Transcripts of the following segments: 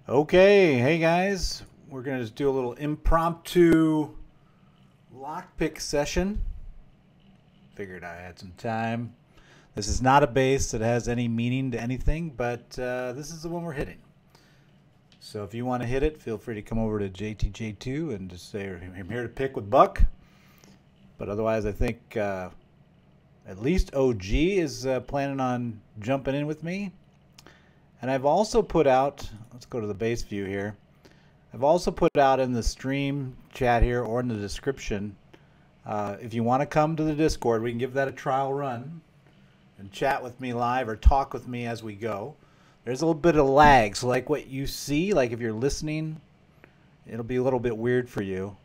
Okay, hey guys, we're gonna just do a little impromptu lockpick session. Figured I had some time. This is not a base that has any meaning to anything, but this is the one we're hitting. So if you want to hit it, feel free to come over to JTJ2 and just say, I'm here to pick with Buck. But otherwise, I think at least OG is planning on jumping in with me. And I've also put out, let's go to the base view here. I've also put out in the stream chat here or in the description, if you want to come to the Discord, we can give that a trial run and chat with me live or talk with me as we go. There's a little bit of lag, so like what you see, like if you're listening, it'll be a little bit weird for you.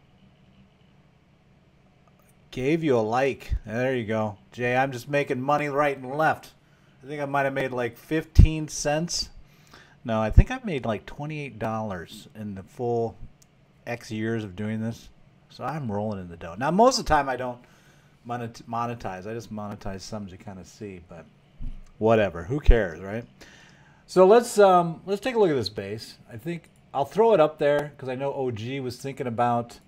Gave you a like. There you go. Jay, I'm just making money right and left. I think I might have made like 15 cents. No, I think I've made like $28 in the full X years of doing this. So I'm rolling in the dough. Now, most of the time I don't monetize. I just monetize some to kind of see, but whatever. Who cares, right? So let's take a look at this base. I think I'll throw it up there because I know OG was thinking about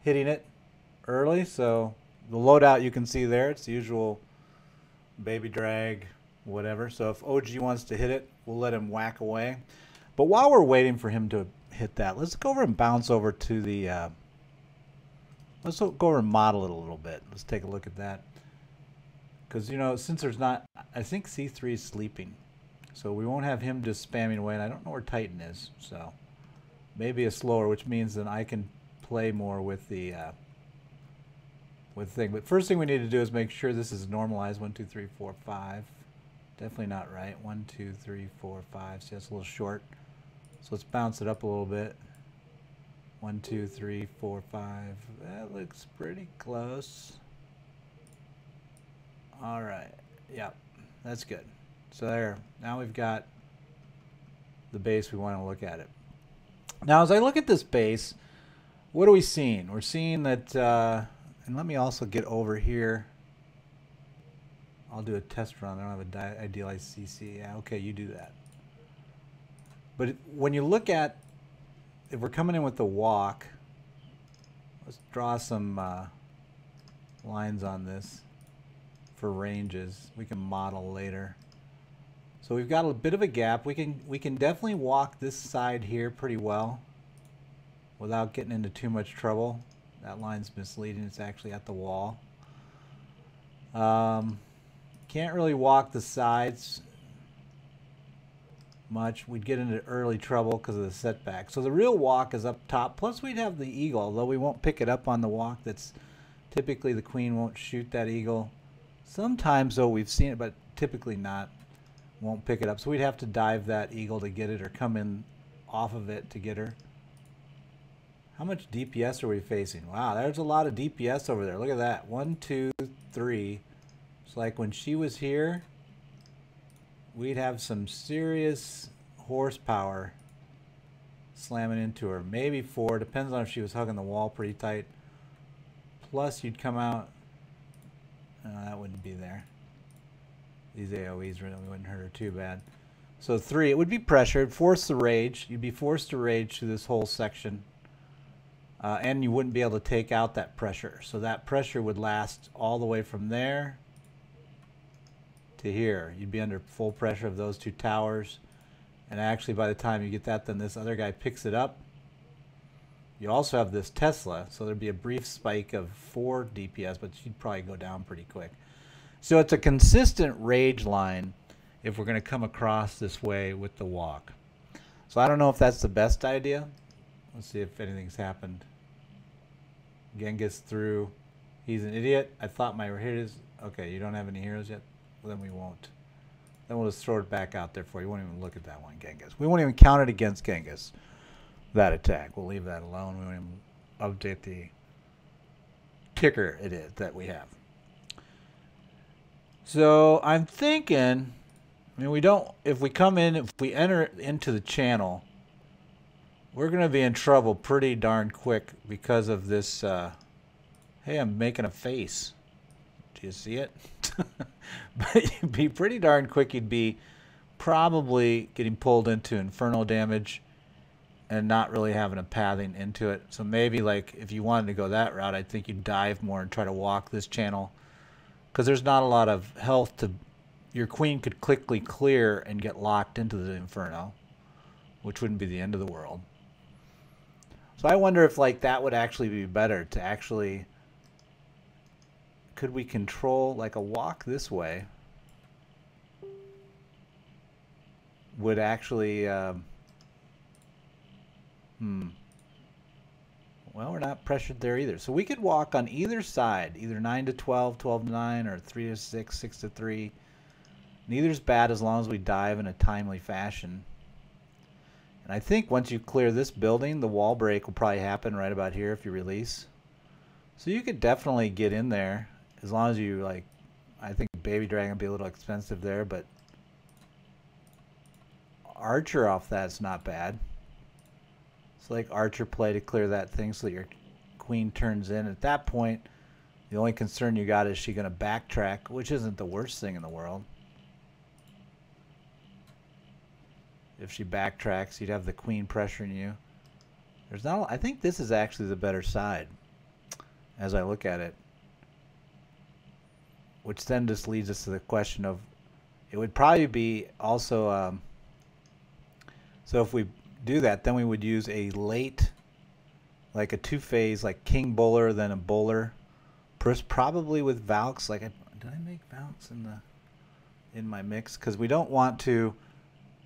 hitting it early. So the loadout you can see there, it's the usual baby drag, whatever. So if OG wants to hit it, we'll let him whack away. But while we're waiting for him to hit that, let's go over and bounce over to the let's go over and model it a little bit. Let's take a look at that, because you know, since there's not, I think C3 is sleeping, so we won't have him just spamming away, and I don't know where Titan is, so maybe a slower, which means then I can play more with the thing. But first thing we need to do is make sure this is normalized. 1 2 3 4 5. Definitely not right. 1 2 3 4 5. See, that's a little short, so let's bounce it up a little bit. 1 2 3 4 5. That looks pretty close. All right, yep, that's good. So there, now we've got the base. We want to look at it now. As I look at this base, what are we seeing? We're seeing that and let me also get over here. I'll do a test run. I don't have a idealized CC. Yeah, okay, you do that. But when you look at, if we're coming in with the walk, let's draw some lines on this for ranges. We can model later. So we've got a bit of a gap. We can definitely walk this side here pretty well without getting into too much trouble. That line's misleading. It's actually at the wall. Can't really walk the sides much. We'd get into early trouble because of the setback. So the real walk is up top. Plus we'd have the eagle, although we won't pick it up on the walk. That's typically the queen won't shoot that eagle. Sometimes though we've seen it, but typically not. Won't pick it up. So we'd have to dive that eagle to get it, or come in off of it to get her. How much DPS are we facing? Wow, there's a lot of DPS over there. Look at that. 1 2 3. It's like when she was here, we'd have some serious horsepower slamming into her. Maybe 4. Depends on if she was hugging the wall pretty tight. Plus you'd come out. That wouldn't be there. These AoEs really wouldn't hurt her too bad. So 3. It would be pressure. It'd force the rage. You'd be forced to rage through this whole section. And you wouldn't be able to take out that pressure. So that pressure would last all the way from there to here. You'd be under full pressure of those two towers. And actually by the time you get that, then this other guy picks it up. You also have this Tesla, so there'd be a brief spike of 4 DPS, but she'd probably go down pretty quick. So it's a consistent rage line if we're going to come across this way with the walk. So I don't know if that's the best idea. Let's see if anything's happened. Genghis through. He's an idiot. I thought my heroes. Okay, you don't have any heroes yet? Well, then we won't. Then we'll just throw it back out there for you. We won't even look at that one, Genghis. We won't even count it against Genghis, that attack. We'll leave that alone. We won't even update the ticker it is that we have. So I'm thinking, I mean, we don't, if we come in, if we enter into the channel, we're going to be in trouble pretty darn quick because of this. Hey, I'm making a face. Do you see it? But you'd be pretty darn quick. You'd be probably getting pulled into inferno damage and not really having a pathing into it. So maybe like if you wanted to go that route, I think you'd dive more and try to walk this channel, because there's not a lot of health to. Your queen could quickly clear and get locked into the inferno, which wouldn't be the end of the world. So I wonder if like that would actually be better to actually. Could we control like a walk this way? Would actually. Well, we're not pressured there either. So we could walk on either side, either 9 to 12, 12 to 9, or 3 to 6, 6 to 3. Neither's bad as long as we dive in a timely fashion. And I think once you clear this building, the wall break will probably happen right about here if you release. So you could definitely get in there as long as you like. I think Baby Dragon would be a little expensive there, but Archer off that's not bad. So like Archer play to clear that thing so that your queen turns in. At that point, the only concern you got is she going to backtrack, which isn't the worst thing in the world. If she backtracks, you'd have the queen pressuring you. There's not. I think this is actually the better side, as I look at it. Which then just leads us to the question of, it would probably be also. So if we do that, then we would use a late, like a two-phase, like king bowler, then a bowler, probably with Valks. Like, did I make Valks in my mix? Because we don't want to.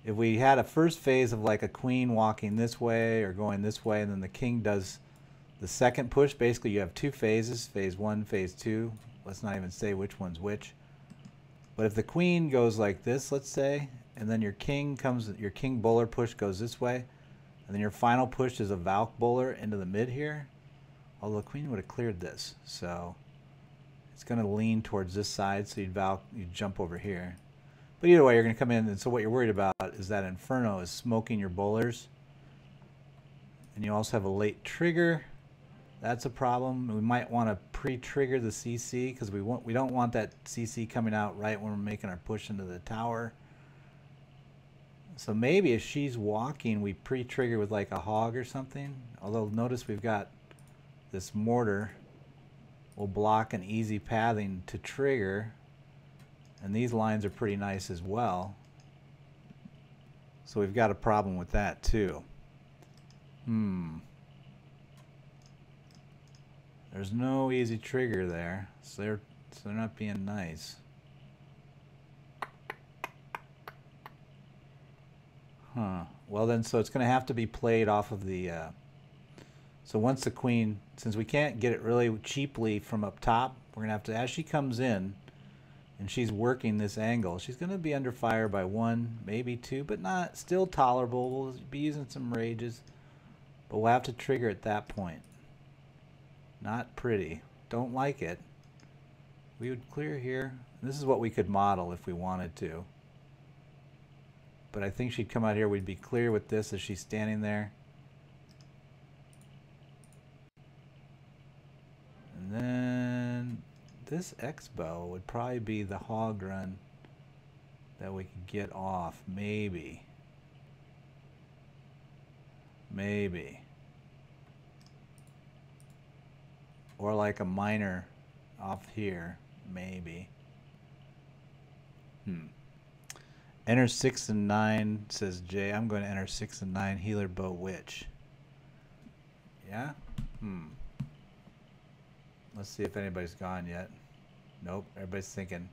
If we had a first phase of like a queen walking this way or going this way, and then the king does the second push, basically you have two phases, phase 1, phase 2. Let's not even say which one's which. But if the queen goes like this, let's say, and then your king bowler push goes this way, and then your final push is a Valk bowler into the mid here, although the queen would have cleared this. So it's going to lean towards this side, so you'd jump over here. But either way, you're going to come in, and so what you're worried about is that Inferno is smoking your bowlers. And you also have a late trigger. That's a problem. We might want to pre-trigger the CC, because we don't want that CC coming out right when we're making our push into the tower. So maybe if she's walking, we pre-trigger with like a hog or something. Although notice we've got this mortar will block an easy pathing to trigger. And these lines are pretty nice as well. So we've got a problem with that too. There's no easy trigger there. So they're not being nice. Well then, so it's going to have to be played off of the... so once the queen... Since we can't get it really cheaply from up top, we're going to have to... As she comes in, and she's working this angle, she's going to be under fire by 1, maybe 2, but not still tolerable. We'll be using some rages, but we'll have to trigger at that point. Not pretty. Don't like it. We would clear here. This is what we could model if we wanted to. But I think she'd come out here. We'd be clear with this as she's standing there. And then this X-bow would probably be the hog run that we could get off. Maybe. Maybe. Or like a minor off here. Maybe. Enter 6 and 9, says Jay. I'm going to enter 6 and 9 healer bow witch. Yeah? Let's see if anybody's gone yet. Nope, everybody's thinking. And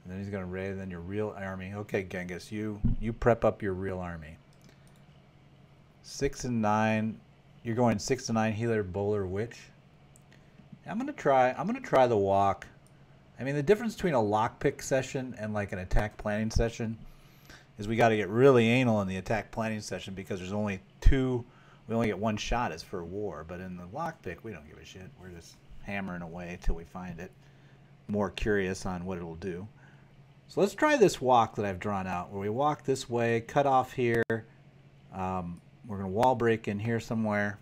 then he's going to raid, then your real army. Okay, Genghis, you prep up your real army. 6 and 9. You're going 6 to 9 healer bowler witch. I'm gonna try the walk. I mean, the difference between a lockpick session and like an attack planning session is we got to get really anal in the attack planning session, because there's only 2. We only get 1 shot as for war. But in the lockpick, we don't give a shit. We're just hammering away till we find it. More curious on what it'll do. So let's try this walk that I've drawn out, where we walk this way, cut off here. We're gonna wall break in here somewhere.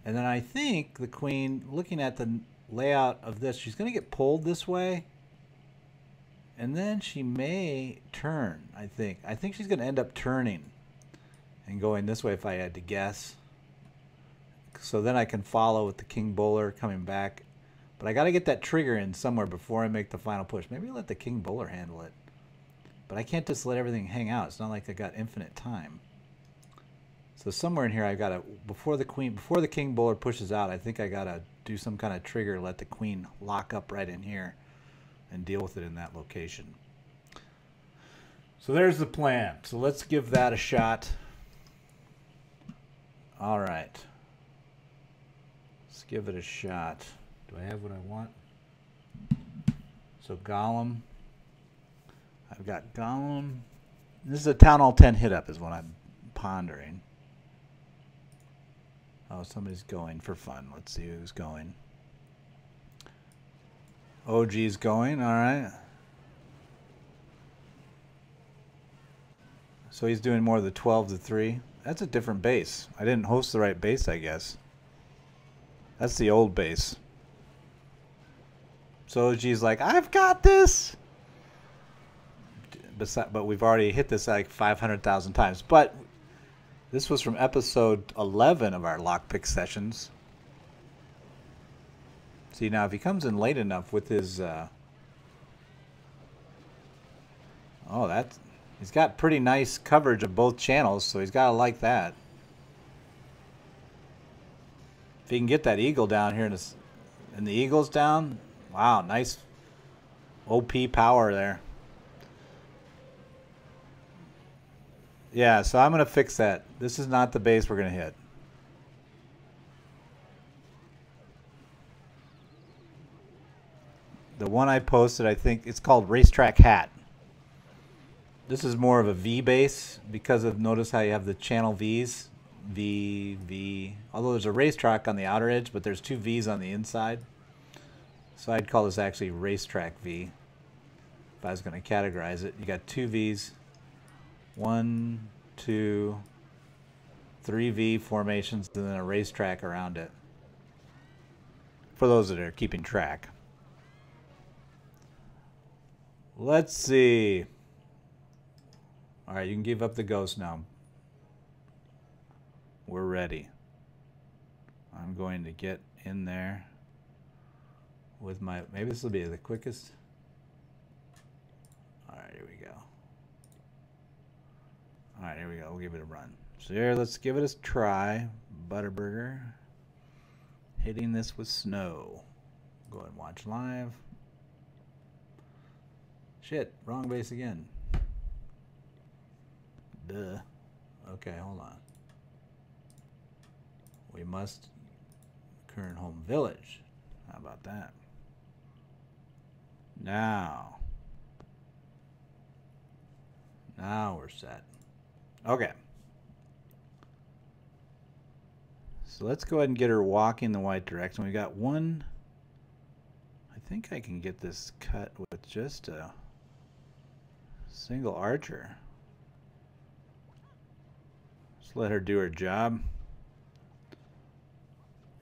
And then I think the queen, looking at the layout of this, she's going to get pulled this way. And then she may turn, I think. I think she's going to end up turning and going this way if I had to guess. So then I can follow with the king bowler coming back. But I got to get that trigger in somewhere before I make the final push. Maybe let the king bowler handle it. But I can't just let everything hang out. It's not like I got infinite time. So somewhere in here I got to, before the king bowler pushes out, I think I got to do some kind of trigger, let the queen lock up right in here and deal with it in that location. So there's the plan. So let's give that a shot. All right. Let's give it a shot. Do I have what I want? So Golem. I've got Golem. This is a Town Hall 10 hit up is what I'm pondering. Oh, somebody's going for fun. Let's see who's going. OG's going, all right. So he's doing more of the 12 to 3. That's a different base. I didn't host the right base, I guess. That's the old base. So OG's like, I've got this. But we've already hit this like 500,000 times. But this was from episode 11 of our lockpick sessions. See, now if he comes in late enough with his... he's got pretty nice coverage of both channels, so he's got to like that. If he can get that eagle down here and the eagle's down, wow, nice OP power there. Yeah, so I'm going to fix that. This is not the base we're going to hit. The one I posted, I think it's called Racetrack Hat. This is more of a V base because of, notice how you have the channel Vs. V, V. Although there's a racetrack on the outer edge, but there's two Vs on the inside. So I'd call this actually Racetrack V. If I was going to categorize it, you got two Vs. 1, 2, 3 V formations, and then a racetrack around it. For those that are keeping track. Let's see. All right, you can give up the ghost now. We're ready. I'm going to get in there with my, maybe this will be the quickest. All right, here we go. All right, here we go. We'll give it a run. So here, let's give it a try. Butterburger. Hitting this with snow. Go ahead and watch live. Shit, wrong base again. Duh. Okay, hold on. We must current home village. How about that? Now we're set. Okay. So let's go ahead and get her walking the right direction. We got one. I think I can get this cut with just a single archer. Just let her do her job.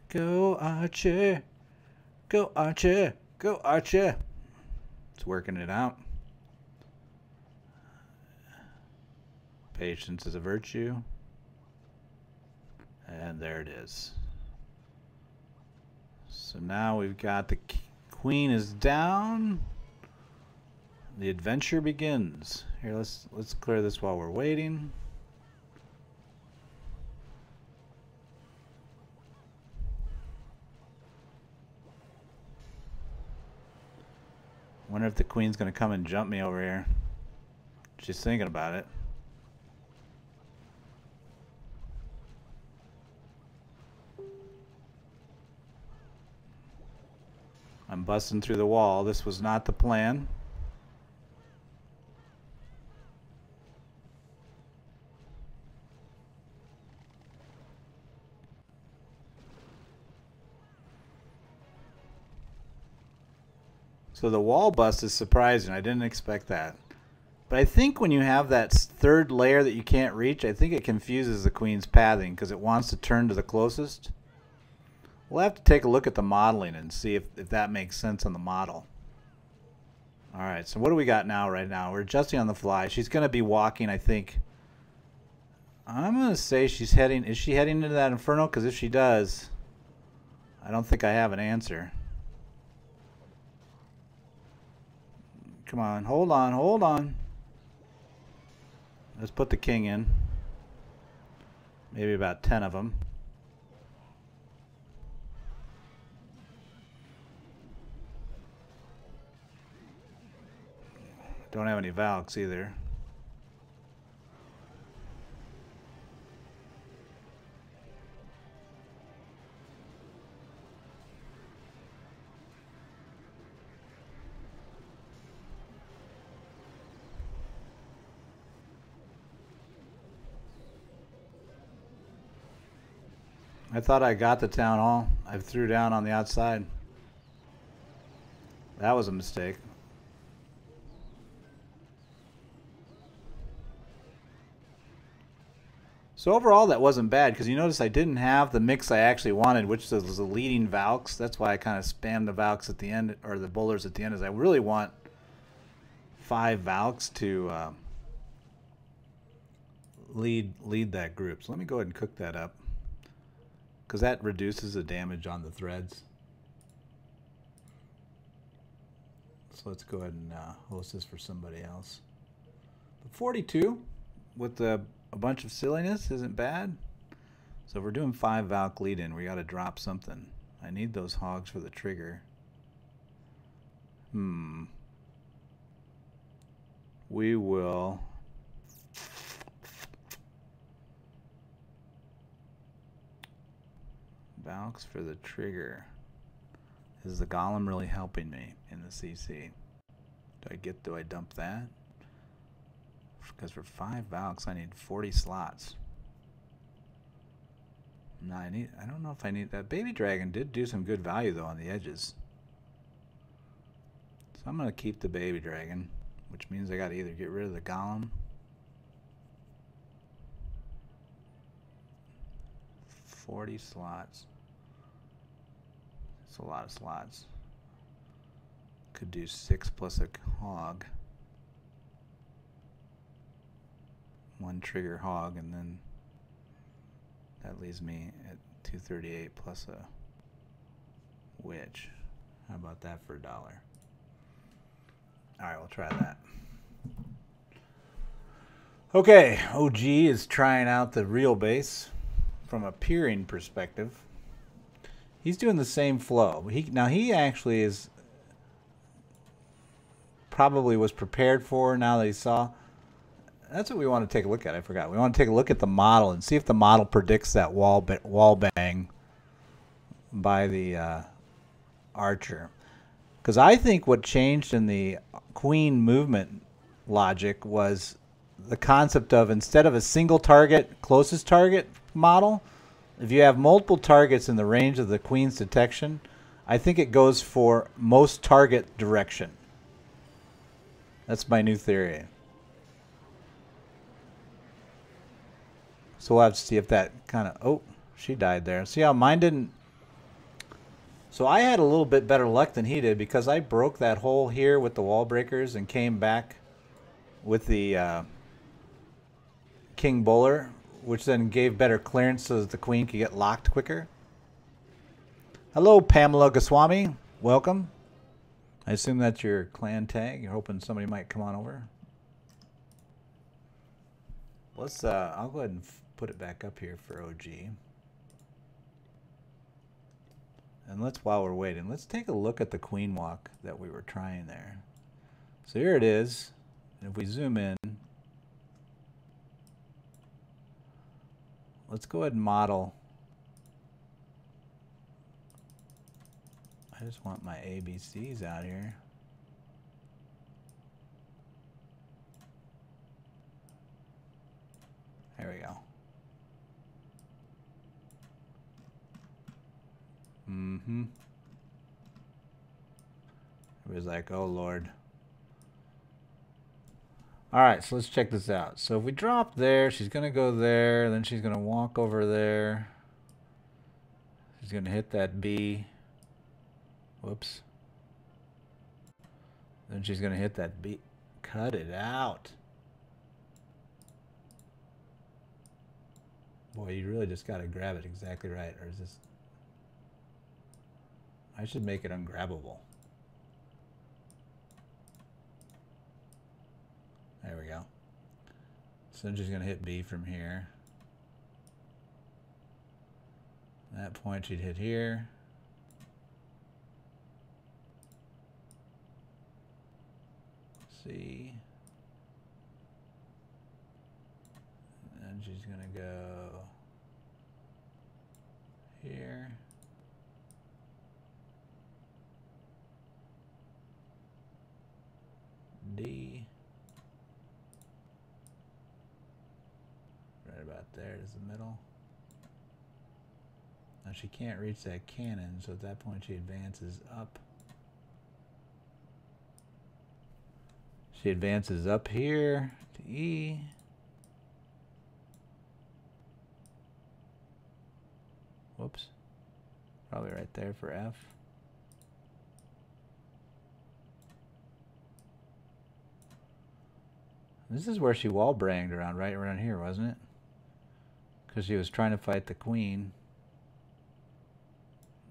Go Archer. Go Archer. Go Archer. It's working it out. Patience is a virtue. And there it is. So now we've got the queen is down. The adventure begins. Here, let's clear this while we're waiting. Wonder if the queen's gonna come and jump me over here. She's thinking about it. I'm busting through the wall. This was not the plan. So the wall bust is surprising. I didn't expect that. But I think when you have that third layer that you can't reach, I think it confuses the queen's pathing because it wants to turn to the closest. We'll have to take a look at the modeling and see if that makes sense on the model. All right, so what do we got now right now? We're adjusting on the fly. She's going to be walking, I think. I'm going to say she's heading... Is she heading into that Inferno? Because if she does, I don't think I have an answer. Come on, hold on, hold on. Let's put the king in. Maybe about 10 of them. Don't have any Valks either. I thought I got the town hall. I threw down on the outside. That was a mistake. So overall, that wasn't bad, because you notice I didn't have the mix I actually wanted, which was the leading Valks. That's why I kind of spammed the Valks at the end, or the bowlers at the end, is I really want 5 Valks to lead that group. So let me go ahead and cook that up, because that reduces the damage on the threads. So let's go ahead and host this for somebody else. But 42 with a bunch of silliness isn't bad. So if we're doing 5 Valk lead in, we got to drop something. I need those hogs for the trigger. We will... Valks for the trigger. Is the golem really helping me in the CC? Do I dump that? Because for 5 Valks I need 40 slots. No, I don't know if I need that. Baby Dragon did do some good value though on the edges. So I'm gonna keep the Baby Dragon, which means I gotta either get rid of the golem. 40 slots. That's a lot of slots. Could do 6 plus a hog. 1 trigger hog, and then that leaves me at 238 plus a witch. How about that for $1? Alright, we'll try that. Okay, OG is trying out the real base from a peering perspective. He's doing the same flow. Now he actually is probably was prepared for now that he saw. That's what we want to take a look at. I forgot. We want to take a look at the model and see if the model predicts that wall bang by the archer. Because I think what changed in the queen movement logic was the concept of, instead of a single target, closest target model, if you have multiple targets in the range of the queen's detection, I think it goes for most target direction. That's my new theory. So we'll have to see if that kind of... Oh, she died there. See how mine didn't... So I had a little bit better luck than he did, because I broke that hole here with the wall breakers and came back with the king bowler, which then gave better clearance so that the queen could get locked quicker. Hello, Pamela Goswami. Welcome. I assume that's your clan tag. You're hoping somebody might come on over. Let's, I'll go ahead and put it back up here for OG. And let's, while we're waiting, let's take a look at the queen walk that we were trying there. So here it is. And if we zoom in, let's go ahead and model. I just want my ABCs out here. There we go. It was like, oh Lord. Alright, so let's check this out. So if we drop there, she's going to go there, then she's going to walk over there. She's going to hit that B. Whoops. Then she's going to hit that B. Cut it out. Boy, you really just got to grab it exactly right. Or is this... I should make it ungrabbable. There we go. So I'm just going to hit B from here. That point she'd hit here. C. And then she's going to go here. D. Right about there is the middle. Now she can't reach that cannon, so at that point she advances up. She advances up here to E. Whoops. Probably right there for F. This is where she wall banged around, right around here, wasn't it? Because she was trying to fight the queen.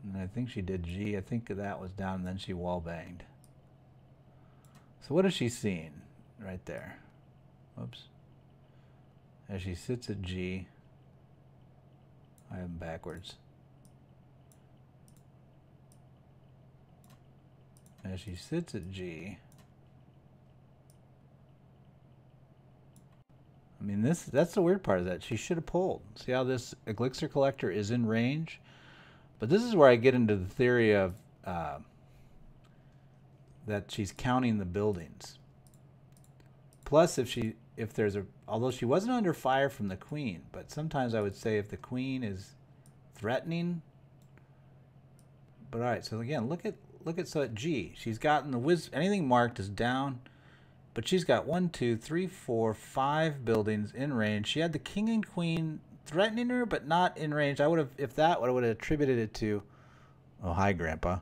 And I think she did G. I think that was down, and then she wall banged. So what is she seeing right there? Whoops. As she sits at G. I have them backwards. As she sits at G. I mean, that's the weird part of that. She should have pulled. See how this elixir collector is in range? But this is where I get into the theory of that she's counting the buildings. Plus, if there's a, although she wasn't under fire from the queen, but sometimes I would say if the queen is threatening. But all right, so again, look at so at G, she's gotten the anything marked is down. But she's got 1, 2, 3, 4, 5 buildings in range. She had the king and queen threatening her, but not in range. I would have, if that, I would have attributed it to, oh, hi, Grandpa.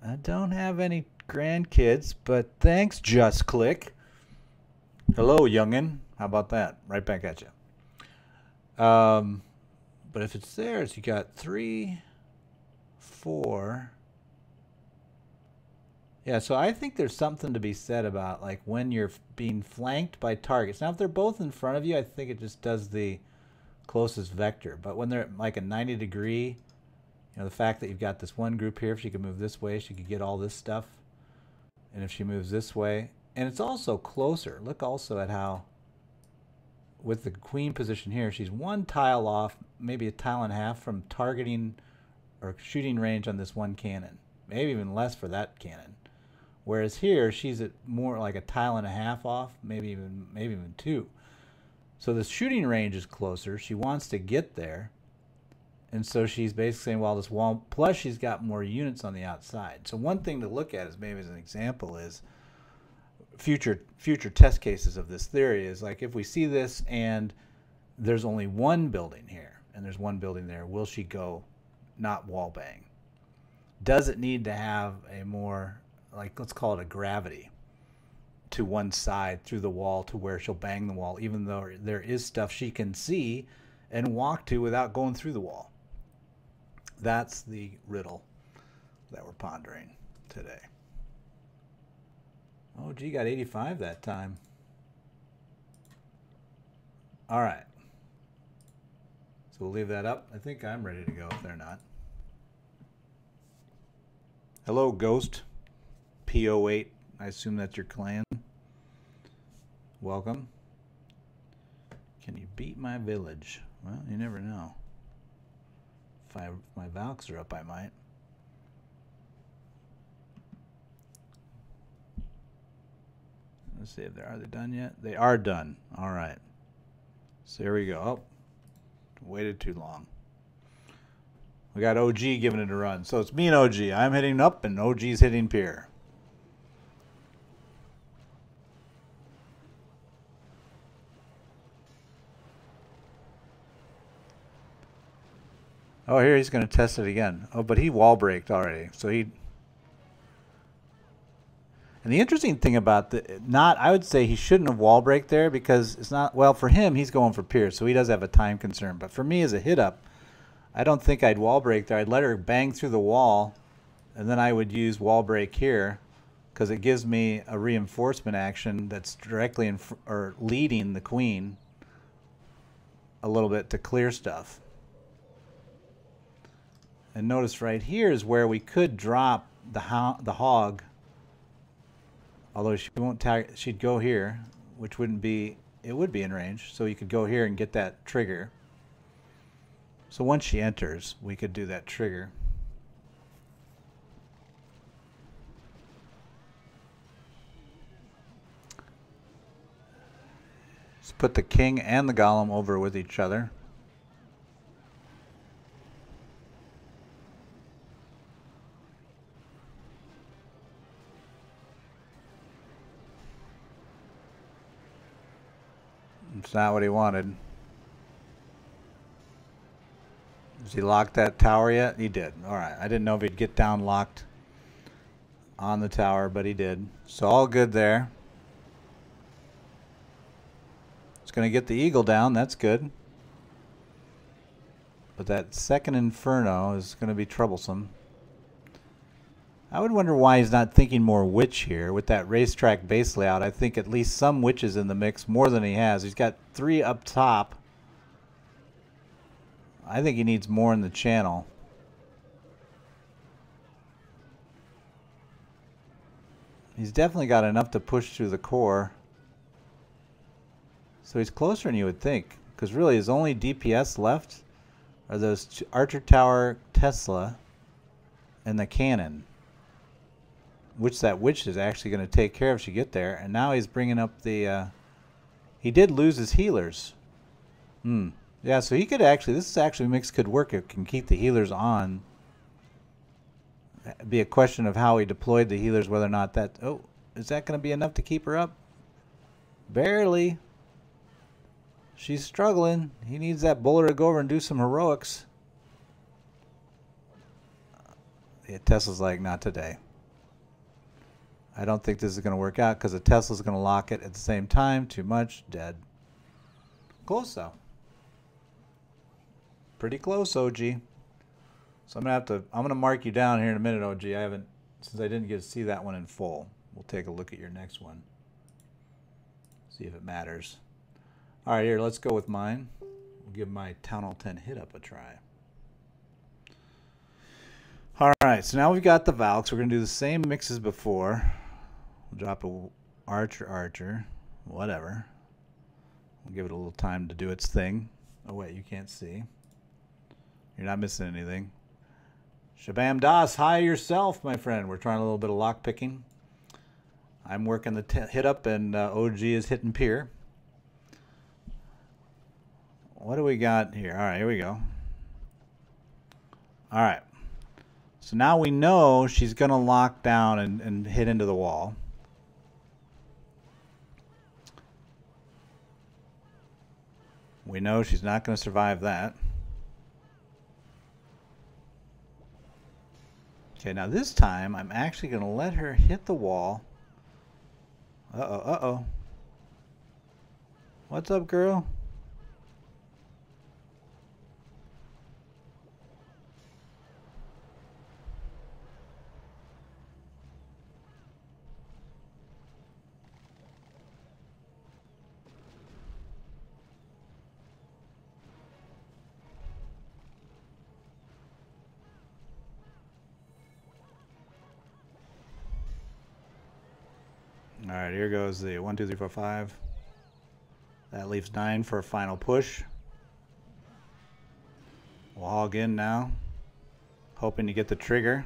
I don't have any grandkids, but thanks, Just Click. Hello, youngin. How about that? Right back at you. But if it's theirs, you got 3, 4... Yeah, so I think there's something to be said about like when you're being flanked by targets. Now, if they're both in front of you, I think it just does the closest vector. But when they're like a 90 degree, you know, the fact that you've got this one group here, if she could move this way, she could get all this stuff. And if she moves this way, and it's also closer. Look also at how, with the queen position here, she's one tile off, maybe a tile and a half from targeting or shooting range on this one cannon. Maybe even less for that cannon. Whereas here, she's at more like a tile and a half off, maybe even 2. So the shooting range is closer. She wants to get there. And so she's basically saying, well, this wall, plus she's got more units on the outside. So one thing to look at is maybe as an example is future test cases of this theory is like if we see this and there's only one building here and there's one building there, will she go not wall bang? Does it need to have a more, like, let's call it a gravity to one side through the wall to where she'll bang the wall, even though there is stuff she can see and walk to without going through the wall? That's the riddle that we're pondering today. Oh, gee, got 85 that time. All right. So we'll leave that up. I think I'm ready to go if they're not. Hello, Ghost. P08. I assume that's your clan. Welcome. Can you beat my village? Well, you never know. If my Valks are up, I might. Let's see if are they done yet? They are done. All right. So here we go. Oh, waited too long. We got OG giving it a run. So it's me and OG. I'm hitting up and OG's hitting pier. Oh, here he's going to test it again. Oh, but he wall braked already. So and And the interesting thing about I would say he shouldn't have wall break there because it's not, well, for him, he's going for Pierce, so he does have a time concern. But for me as a hit up, I don't think I'd wall break there. I'd let her bang through the wall, and then I would use wall break here because it gives me a reinforcement action that's directly or leading the queen a little bit to clear stuff. And notice right here is where we could drop the hog. Although she won't tag, she'd go here, which wouldn't be, it would be in range. So you could go here and get that trigger. So once she enters, we could do that trigger. Let's put the king and the golem over with each other. It's not what he wanted. Does he lock that tower yet? He did. All right. I didn't know if he'd get down locked on the tower, but he did. So all good there. It's going to get the eagle down. That's good. But that second inferno is going to be troublesome. I would wonder why he's not thinking more witch here. With that racetrack base layout, I think at least some witches in the mix, more than he has. He's got 3 up top. I think he needs more in the channel. He's definitely got enough to push through the core. So he's closer than you would think. Because really his only DPS left are those Archer Tower, Tesla, and the cannon. Which that witch is actually going to take care of if she get there. And now he's bringing up the... he did lose his healers. Yeah, so he could actually... This is actually mix could work. It can keep the healers on. It'd be a question of how he deployed the healers, whether or not that... Oh, is that going to be enough to keep her up? Barely. She's struggling. He needs that bowler to go over and do some heroics. Yeah, Tesla's like, not today. I don't think this is going to work out because the Tesla's going to lock it at the same time. Too much. Dead. Close though. Pretty close, OG. So I'm going to mark you down here in a minute, OG. I haven't, since I didn't get to see that one in full. We'll take a look at your next one. See if it matters. All right, here, let's go with mine. We'll give my Town Hall 10 hit up a try. All right, so now we've got the Valks. We're going to do the same mix as before. We'll drop a Archer, whatever. We'll give it a little time to do its thing. Oh, wait, you can't see. You're not missing anything. Shabam Das, hi yourself, my friend. We're trying a little bit of lock picking. I'm working the hit up, and OG is hitting Pier. What do we got here? All right, here we go. All right. So now we know she's going to lock down and hit into the wall. We know she's not going to survive that. Okay, now this time I'm actually going to let her hit the wall. Uh-oh, uh-oh. What's up, girl? All right, here goes the 1, 2, 3, 4, 5. That leaves 9 for a final push. We'll hog in now, hoping to get the trigger.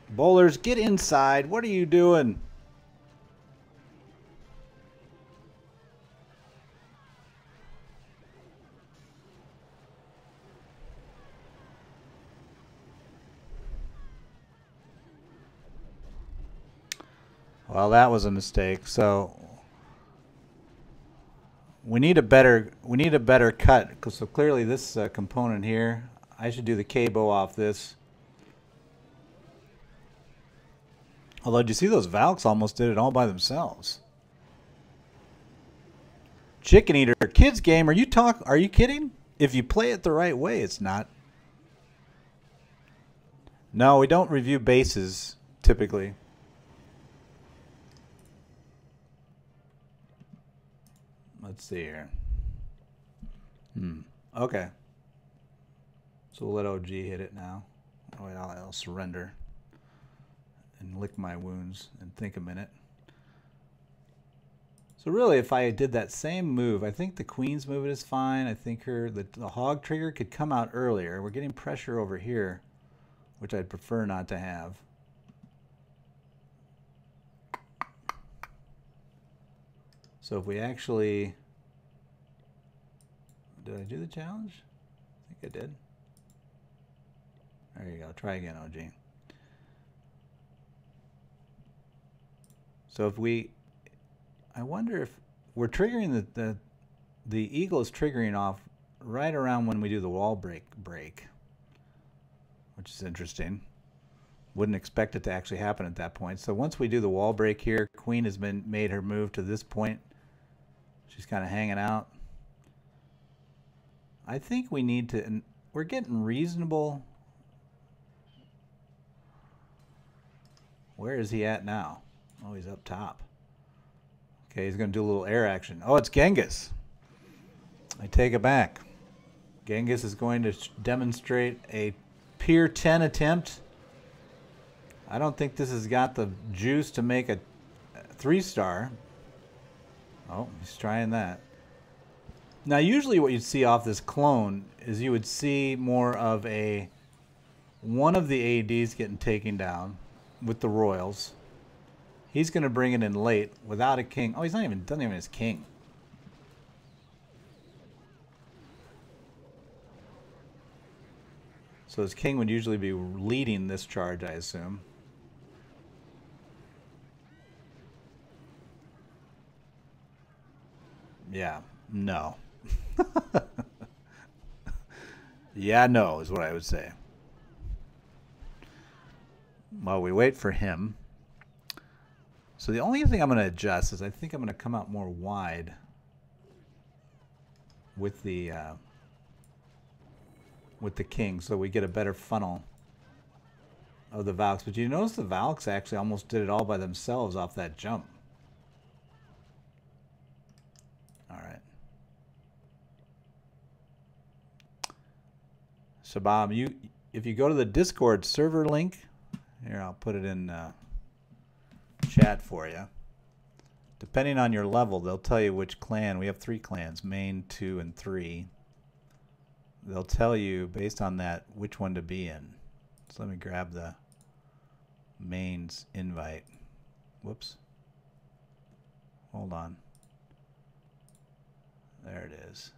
Bowlers, get inside. What are you doing? Well, that was a mistake. So we need a better cut. So clearly this component here, I should do the K-bow off this. Although, do you see those Valks almost did it all by themselves? Chicken Eater, kids game. Are you kidding? If you play it the right way, it's not. No, we don't review bases typically. Let's see here. Okay. So we'll let OG hit it now. Oh, wait, I'll surrender and lick my wounds and think a minute. So really, if I did that same move, I think the queen's movement is fine. I think the hog trigger could come out earlier. We're getting pressure over here, which I'd prefer not to have. So if we actually... Did I do the challenge? I think I did. There you go. Try again, OG. So if we... I wonder if we're triggering the eagle is triggering off right around when we do the wall break, which is interesting. Wouldn't expect it to actually happen at that point. So once we do the wall break here, queen has made her move to this point. She's kind of hanging out. I think we need to, and we're getting reasonable. Where is he at now? Oh, he's up top. Okay, he's going to do a little air action. Oh, it's Genghis. I take it back. Genghis is going to demonstrate a Pier 10 attempt. I don't think this has got the juice to make a 3-star. Oh, he's trying that. Now, usually what you'd see off this clone is you would see more of one of the ADs getting taken down with the royals. He's going to bring it in late without a king. Oh, doesn't even his king. So his king would usually be leading this charge, I assume. Yeah, no. Yeah, no is what I would say. While we wait for him. So the only thing I'm going to adjust is I think I'm going to come out more wide with the king, so we get a better funnel of the Valks. But you notice the Valks actually almost did it all by themselves off that jump. All right. So Bob, if you go to the Discord server link, here I'll put it in chat for you. Depending on your level, they'll tell you which clan. We have 3 clans, main, 2, and 3. They'll tell you based on that which one to be in. So let me grab the main's invite. Whoops. Hold on. There it is.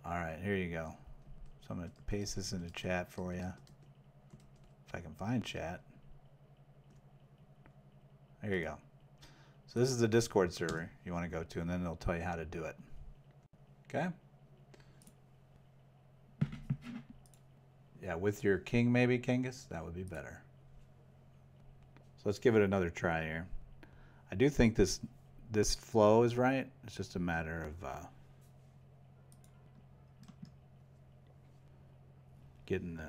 All right, here you go. So I'm going to paste this into chat for you. If I can find chat. There you go. So this is the Discord server you want to go to, and then they'll tell you how to do it. Okay? Yeah, with your king maybe, Genghis, that would be better. So let's give it another try here. I do think this flow is right. It's just a matter of getting the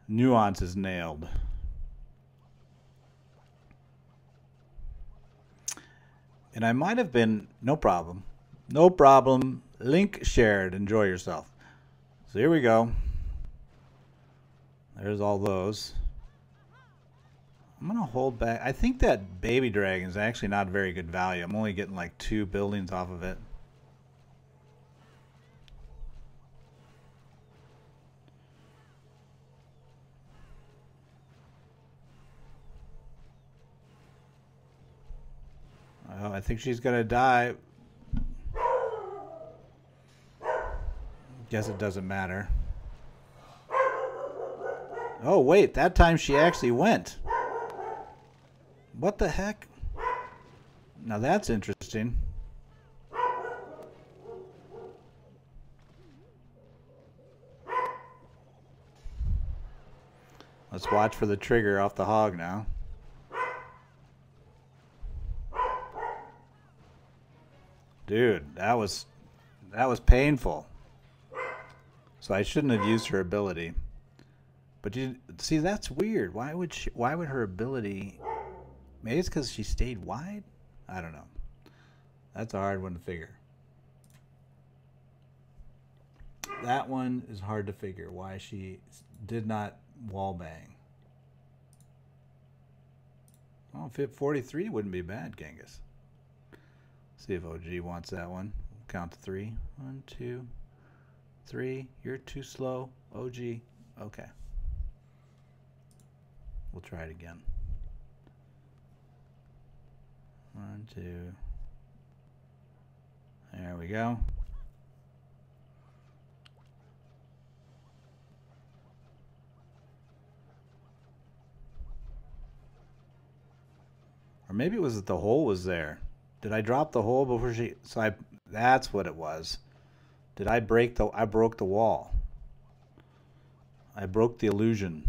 nuances nailed. And I might have been, no problem. No problem. Link shared. Enjoy yourself. So here we go. There's all those. I'm going to hold back. I think that baby dragon is actually not very good value. I'm only getting like 2 buildings off of it. Oh, I think she's going to die. Guess it doesn't matter. Oh, wait. That time she actually went. What the heck? Now that's interesting. Let's watch for the trigger off the hog now. Dude, that was painful. So I shouldn't have used her ability. But you see, that's weird. Why would her ability? Maybe it's because she stayed wide? I don't know. That's a hard one to figure. That one is hard to figure, why she did not wall bang. Oh, 43 wouldn't be bad, Genghis. See if OG wants that one. Count to 3. 1, 2, 3. You're too slow. OG. Okay. We'll try it again. 1, 2. There we go. Or maybe it was that the hole was there. Did I drop the hole before she? So that's what it was. Did I break the? I broke the wall. I broke the illusion.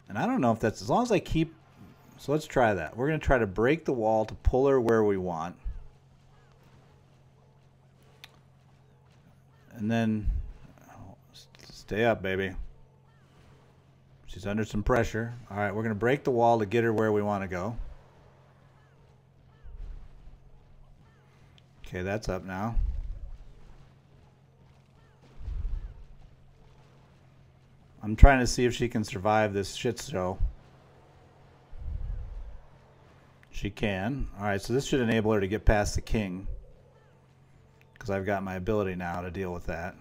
And I don't know if that's, as long as I keep. So let's try that. We're going to try to break the wall to pull her where we want. And then stay up, baby. She's under some pressure. All right, we're going to break the wall to get her where we want to go. Okay, that's up now. I'm trying to see if she can survive this shit show. She can. All right, so this should enable her to get past the king, because I've got my ability now to deal with that.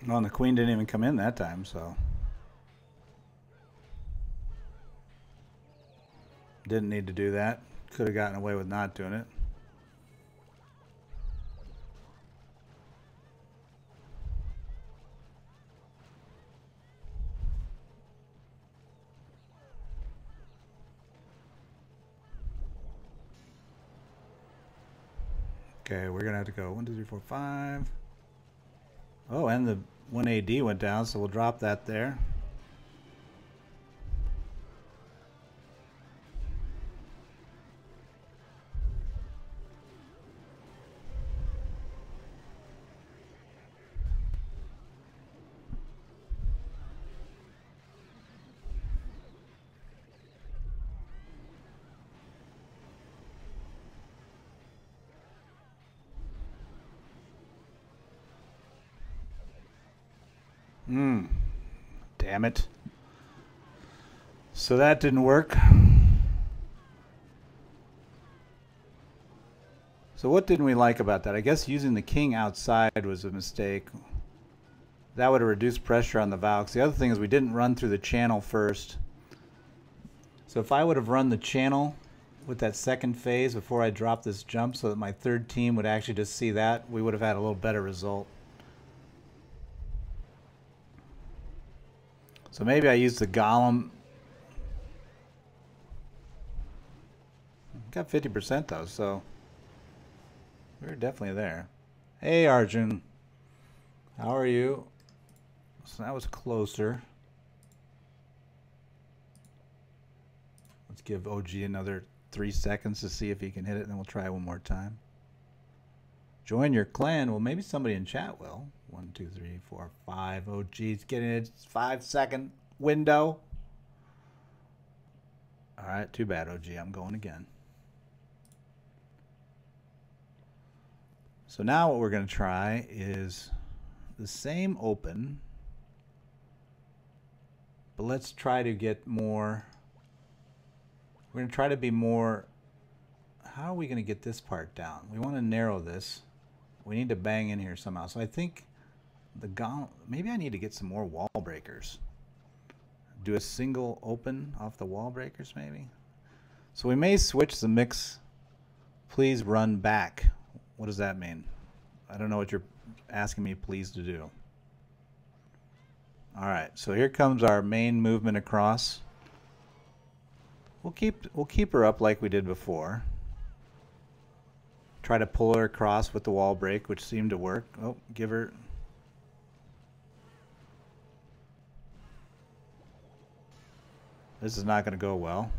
Well, and the queen didn't even come in that time, so didn't need to do that. Could have gotten away with not doing it. Okay, we're gonna have to go 1, 2, 3, 4, 5. Oh, and the 1 AD went down, so we'll drop that there. Damn it. So that didn't work. So what didn't we like about that? I guess using the king outside was a mistake. That would have reduced pressure on the Valks. The other thing is we didn't run through the channel first. So if I would have run the channel with that second phase before I dropped this jump so that my third team would actually just see that, we would have had a little better result. So maybe I used the golem. Got 50% though, so we're definitely there. Hey Arjun, how are you? So that was closer. Let's give OG another 3 seconds to see if he can hit it, and then we'll try one more time. Join your clan. Well, maybe somebody in chat will. 1, 2, 3, 4, 5. OG's getting its 5-second window. All right, too bad, OG. I'm going again. So now what we're going to try is the same open, but let's try to get more. We're going to try to be more. How are we going to get this part down? We want to narrow this. We need to bang in here somehow. So I think the golem, maybe I need to get some more wall breakers. do a single open off the wall breakers maybe. So we may switch the mix. Please run back. What does that mean? I don't know what you're asking me please to do. All right, so here comes our main movement across. We'll keep her up like we did before. Try to pull her across with the wall break, which seemed to work. Oh, give her. This is not going to go well.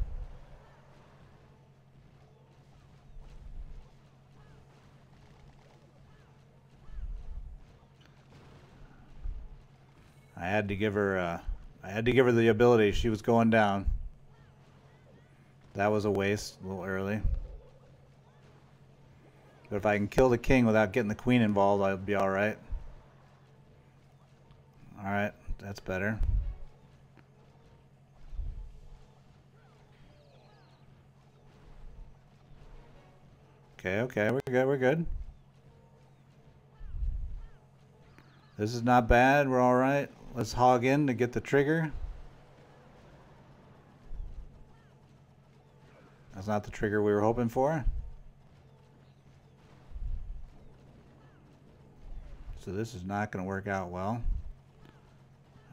I had to give her the ability. She was going down. That was a waste, a little early. But if I can kill the king without getting the queen involved, I'll be all right. All right, that's better. Okay, we're good. This is not bad, we're all right. Let's hog in to get the trigger. That's not the trigger we were hoping for. So this is not going to work out well.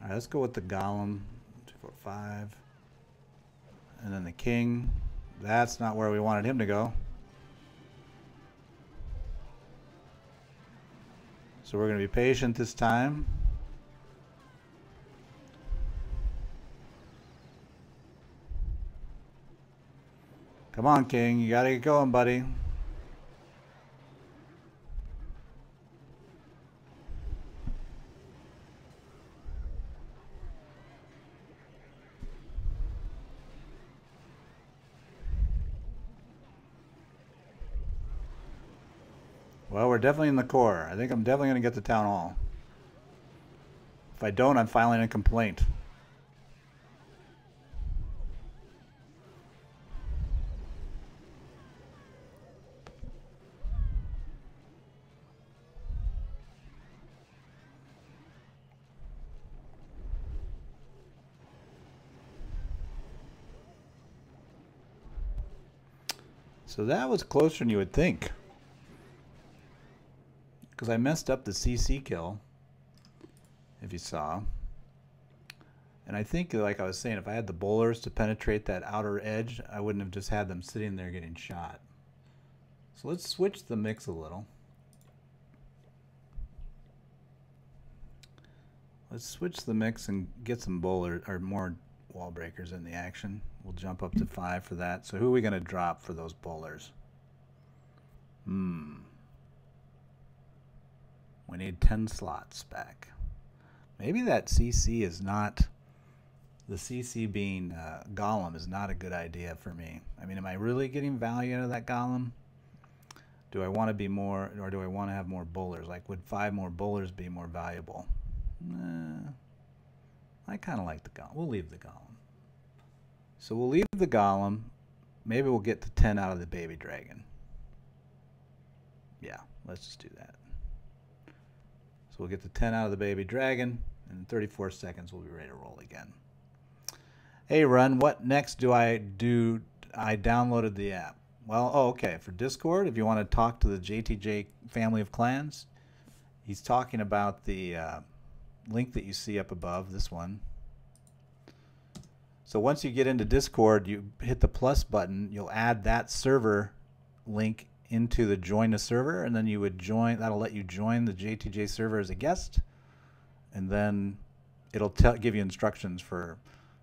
All right, let's go with the golem. 2, 4, 5. And then the king. That's not where we wanted him to go. So we're going to be patient this time. Come on, king. You got to get going, buddy. Well, we're definitely in the core. I think I'm definitely going to get the town hall. If I don't, I'm filing a complaint. So that was closer than you would think. Because I messed up the CC kill, if you saw. And I think, like I was saying, if I had the bowlers to penetrate that outer edge, I wouldn't have just had them sitting there getting shot. So let's switch the mix a little. Let's switch the mix and get some bowlers, or more wall breakers in the action. We'll jump up to 5 for that. So who are we going to drop for those bowlers? We need 10 slots back. Maybe that CC is not, the CC being golem is not a good idea for me. I mean, am I really getting value out of that golem? Do I want to be more, or do I want to have more bowlers? Like, would 5 more bowlers be more valuable? I kind of like the golem. We'll leave the golem. So we'll leave the golem. Maybe we'll get to 10 out of the baby dragon. Yeah, let's just do that. So we'll get to 10 out of the baby dragon, and in 34 seconds we'll be ready to roll again. Hey, Run, what next do I do? I downloaded the app. Well, okay, for Discord, if you want to talk to the JTJ family of clans, he's talking about the link that you see up above, this one. So once you get into Discord, you hit the plus button, you'll add that server link into the join a server, and then you would join, that'll let you join the JTJ server as a guest, and then it'll give you instructions for,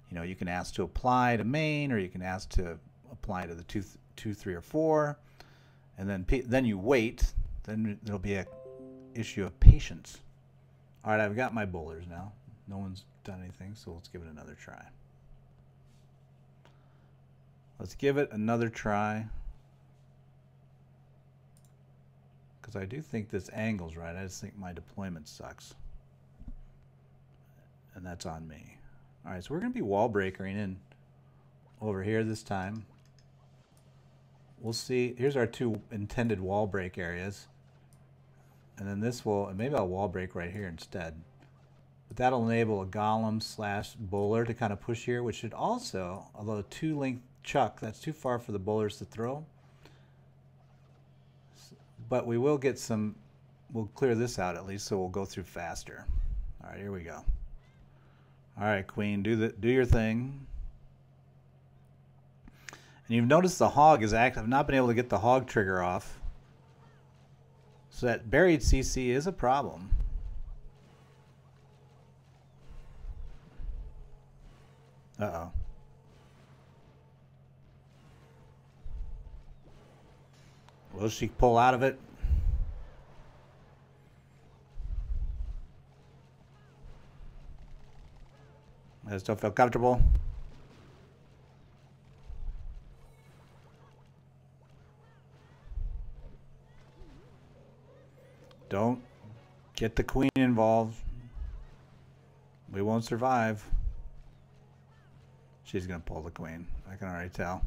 you know, you can ask to apply to main, or you can ask to apply to the 2, 3, or 4, and then you wait. Then there'll be a issue of patience. All right, I've got my bowlers now. No one's done anything, so let's give it another try. Let's give it another try. Because I do think this angle's right. I just think my deployment sucks. And that's on me. All right, so we're going to be wall breakering in over here this time. We'll see. Here's our 2 intended wall break areas. And then this will, and maybe I'll wall break right here instead. But that'll enable a golem / bowler to kind of push here, which should also, although a 2-length chuck, that's too far for the bowlers to throw. But we will get some, we'll clear this out at least, so we'll go through faster. All right, here we go. All right, queen, do your thing. And you've noticed the hog is active. I've not been able to get the hog trigger off. So that buried CC is a problem. Uh-oh. Will she pull out of it? I just don't feel comfortable. Don't get the queen involved. We won't survive. She's going to pull the queen. I can already tell.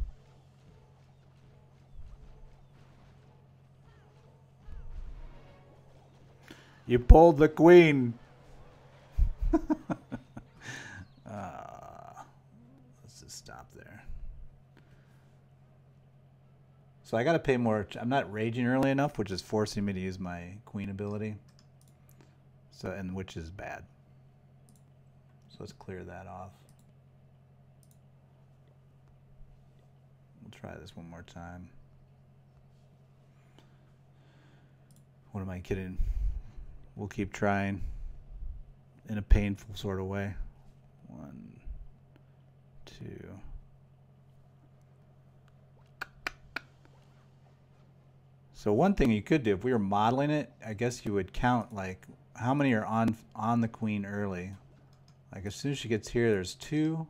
You pulled the queen. Let's just stop there. So I got to pay more. I'm not raging early enough, which is forcing me to use my queen ability. So, and which is bad. So let's clear that off. We'll try this one more time. What am I kidding? We'll keep trying in a painful sort of way. 1, 2. So one thing you could do, if we were modeling it, I guess you would count like how many are on the queen early. Like as soon as she gets here, there's 2.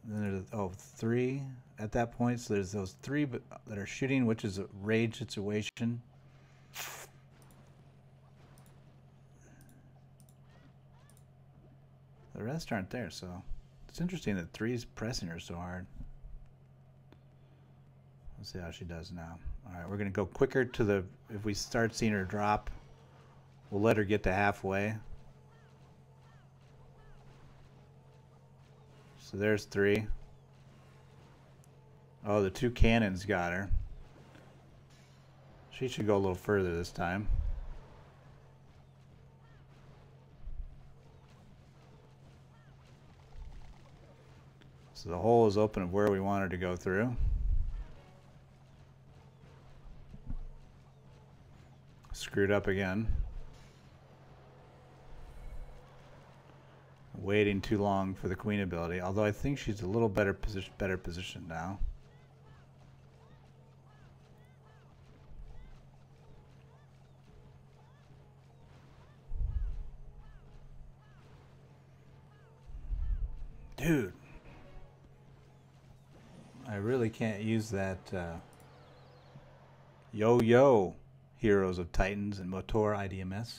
Then there's 3 at that point. So there's those 3 that are shooting, which is a rage situation. The rest aren't there, so it's interesting that 3's pressing her so hard. Let's see how she does now. All right, we're going to go quicker to the, if we start seeing her drop, we'll let her get to halfway. So there's 3. Oh, the 2 cannons got her. She should go a little further this time. So the hole is open of where we want her to go through. Screwed up again. Waiting too long for the queen ability, although I think she's a little better positioned now. Dude, I really can't use that yo-yo Heroes of Titans and Motor IDMS.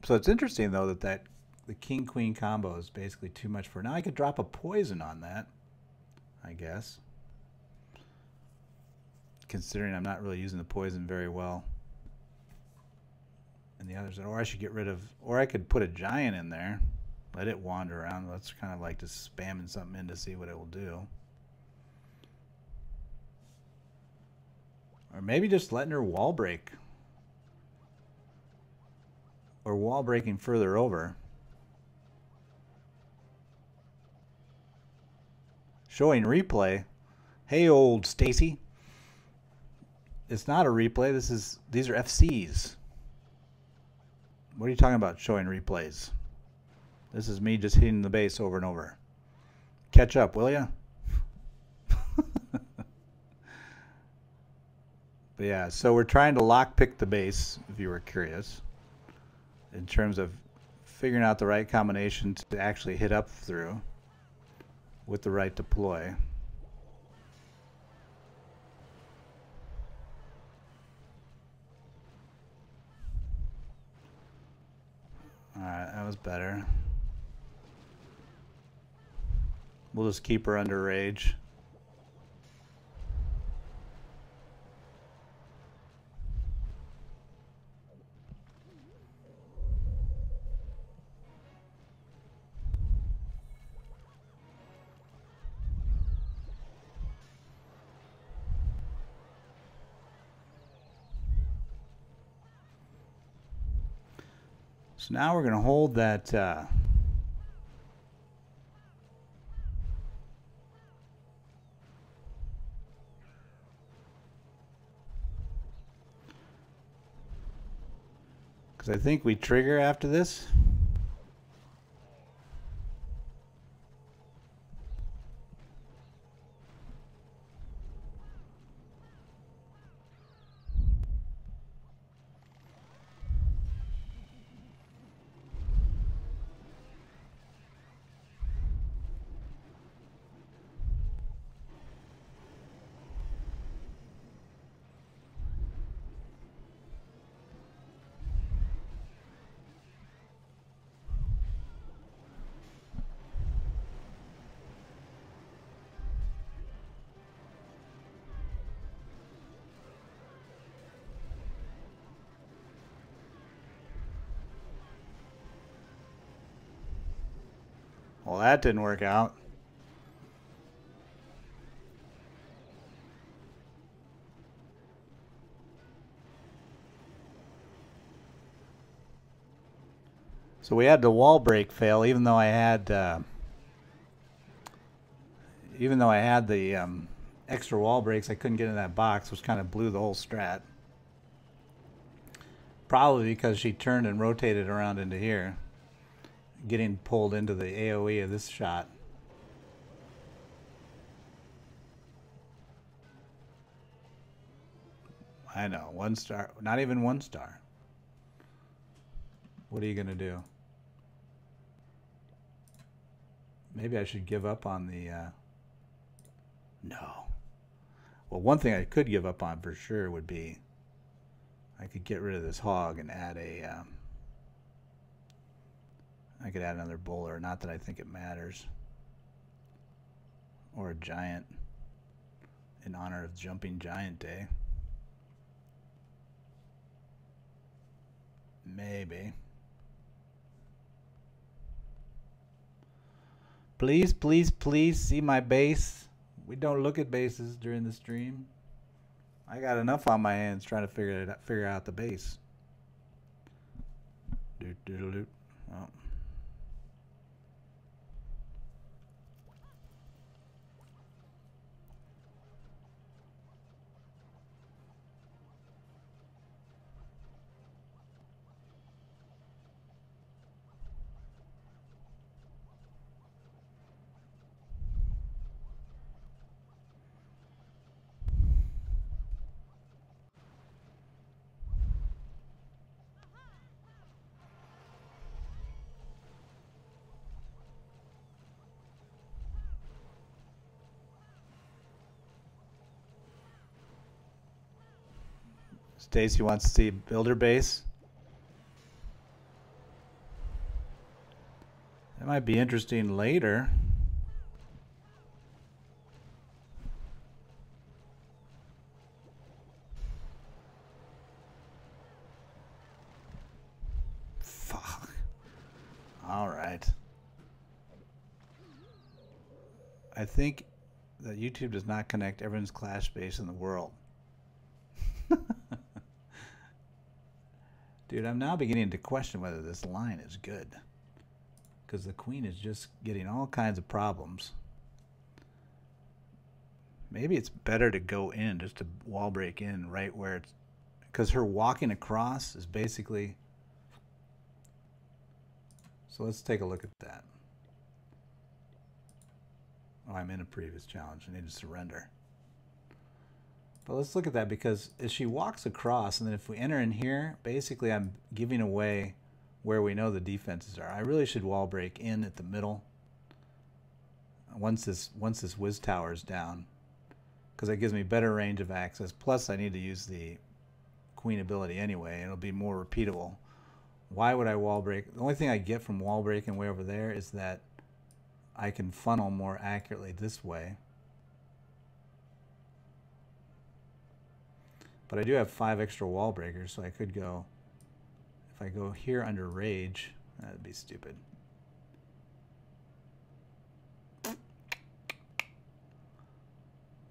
So it's interesting though that the king-queen combo is basically too much for now. I could drop a poison on that, I guess. Considering I'm not really using the poison very well. And the others, or I should get rid of, or I could put a giant in there, let it wander around. That's kind of like just spamming something in to see what it will do. Or maybe just letting her wall break. Or wall breaking further over. Showing replay. Hey, old Stacy. It's not a replay. These are FCs. What are you talking about showing replays? This is me just hitting the base over and over. Catch up, will ya? But yeah, so we're trying to lockpick the base, if you were curious, in terms of figuring out the right combination to actually hit up through with the right deploy. Alright, that was better. We'll just keep her under rage. So now we're going to hold that because I think we trigger after this. Well, that didn't work out. So we had the wall break fail, even though I had the extra wall breaks. I couldn't get in that box, which kind of blew the whole strat. Probably because she turned and rotated around into here, getting pulled into the AoE of this shot. I know, 1 star, not even 1 star. What are you gonna do? Maybe I should give up on the, no. Well, one thing I could give up on for sure would be I could get rid of this hog and add a, I could add another bowler, not that I think it matters. Or a giant in honor of Jumping Giant Day. Maybe. Please, please, please see my base. We don't look at bases during the stream. I got enough on my hands trying to figure out the base. Oh. Stacy wants to see builder base. That might be interesting later. Fuck. All right. I think that YouTube does not connect everyone's clash base in the world. Dude, I'm now beginning to question whether this line is good. Because the queen is just getting all kinds of problems. Maybe it's better to go in, just to wall break in right where it's... Because her walking across is basically... So let's take a look at that. Oh, I'm in a previous challenge. I need to surrender. But let's look at that, because as she walks across, and then if we enter in here, basically I'm giving away where we know the defenses are. I really should wall break in at the middle once this whiz tower is down, because that gives me better range of access. Plus I need to use the queen ability anyway. It'll be more repeatable. Why would I wall break? The only thing I get from wall breaking way over there is that I can funnel more accurately this way. But I do have 5 extra wall breakers, so I could go, if I go here under rage, that'd be stupid.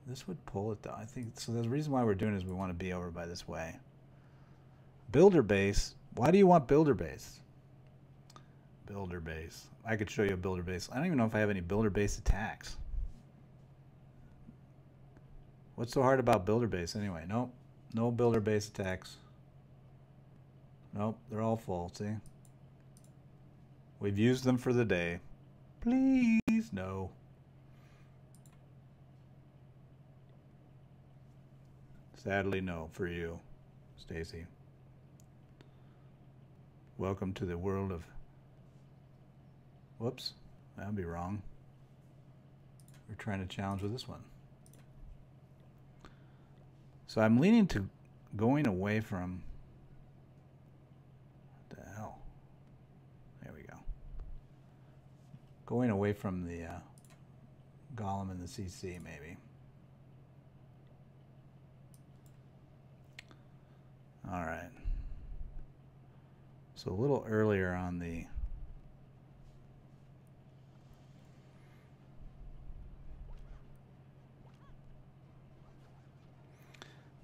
This would pull it though. I think so. The reason why we're doing it is we want to be over by this way. Builder base. Why do you want builder base? Builder base. I could show you a builder base. I don't even know if I have any builder base attacks. What's so hard about builder base anyway? Nope. No builder base attacks. Nope, they're all full, see? We've used them for the day. Please, no. Sadly, no for you, Stacy. Welcome to the world of... Whoops, that'd be wrong. We're trying to challenge with this one. So I'm leaning to going away from... What the hell? There we go. Going away from the Golem and the CC, maybe. All right. So a little earlier on the...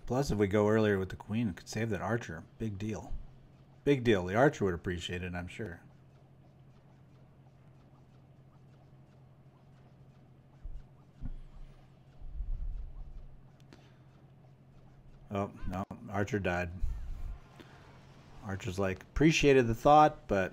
Plus, if we go earlier with the queen, it could save that archer. Big deal. Big deal. The archer would appreciate it, I'm sure. Oh, no. Archer died. Archer's like, appreciated the thought, but...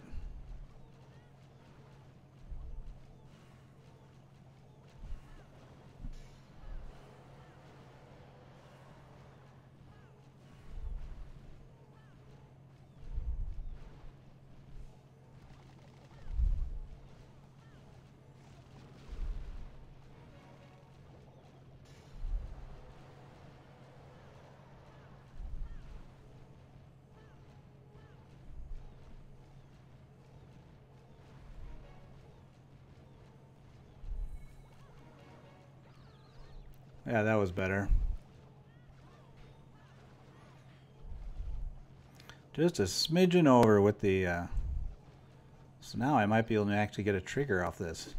Yeah, that was better. Just a smidgen over with the... So now I might be able to actually get a trigger off this.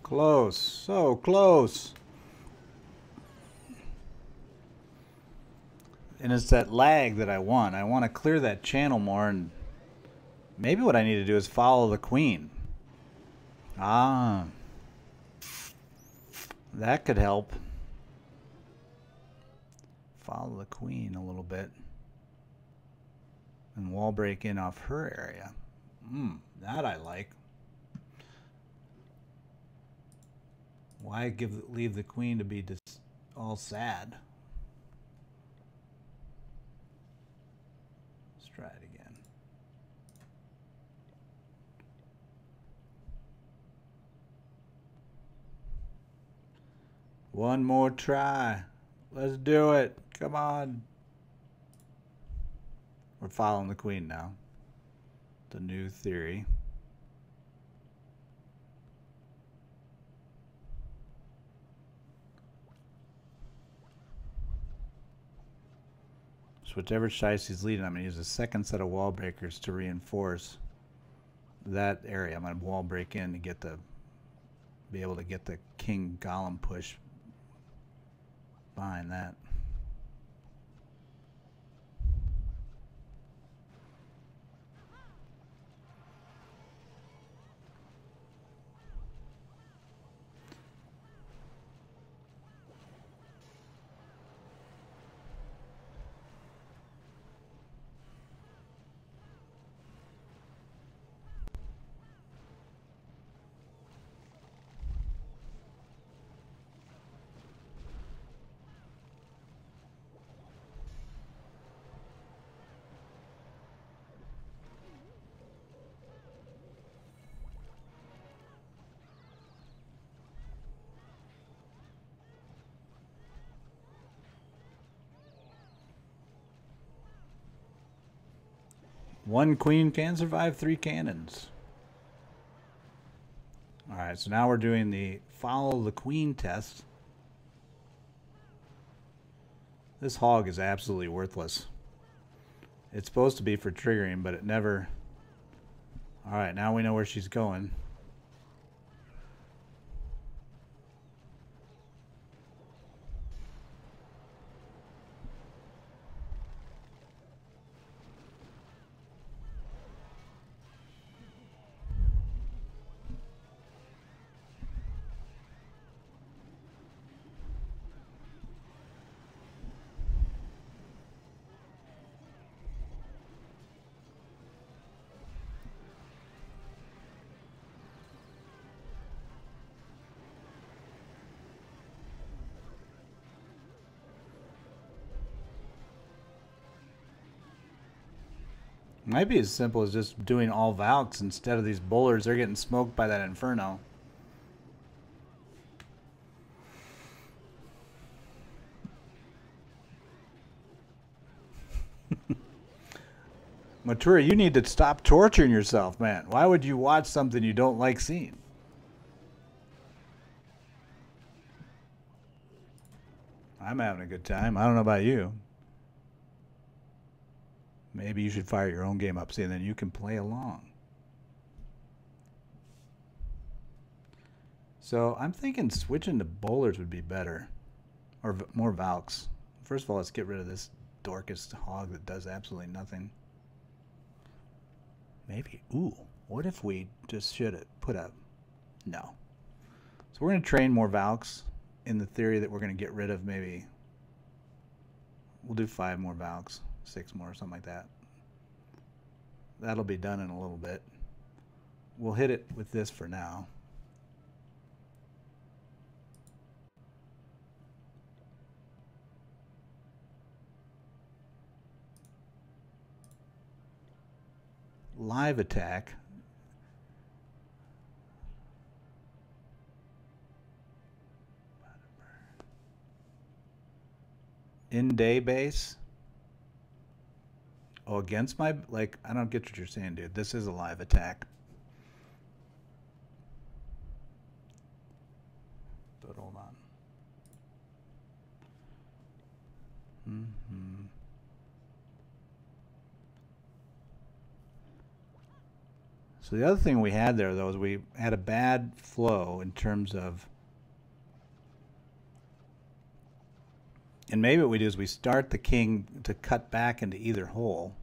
Close, so close. And it's that lag that I want. I want to clear that channel more, and maybe what I need to do is follow the queen. Ah. That could help. Follow the queen a little bit. And wall break in off her area. That I like. Why leave the queen to be all sad? Let's try it again. One more try. Let's do it. Come on. We're following the queen now. The new theory. So whichever side she's leading, I'm going to use a second set of wall breakers to reinforce that area. I'm going to wall break in to be able to get the king golem push behind that. One queen can survive 3 cannons. Alright, so now we're doing the follow the queen test. This hog is absolutely worthless. It's supposed to be for triggering, but it never... Alright, now we know where she's going. Might be as simple as just doing all Valks instead of these bowlers. They're getting smoked by that Inferno. Matura, you need to stop torturing yourself, man. Why would you watch something you don't like seeing? I'm having a good time. I don't know about you. Maybe you should fire your own game up, see, and then you can play along. So I'm thinking switching to bowlers would be better. Or more Valks. First of all, let's get rid of this Dorcas hog that does absolutely nothing. Maybe, ooh, what if we just should put up? No. So we're going to train more Valks in the theory that we're going to get rid of maybe, we'll do 5 more Valks. 6 more, something like that. That'll be done in a little bit. We'll hit it with this for now. Live attack. In day base. Oh, against my, like, I don't get what you're saying, dude. This is a live attack. But hold on. So the other thing we had there, though, is we had a bad flow in terms of, and maybe what we do is we start the king to cut back into either hole.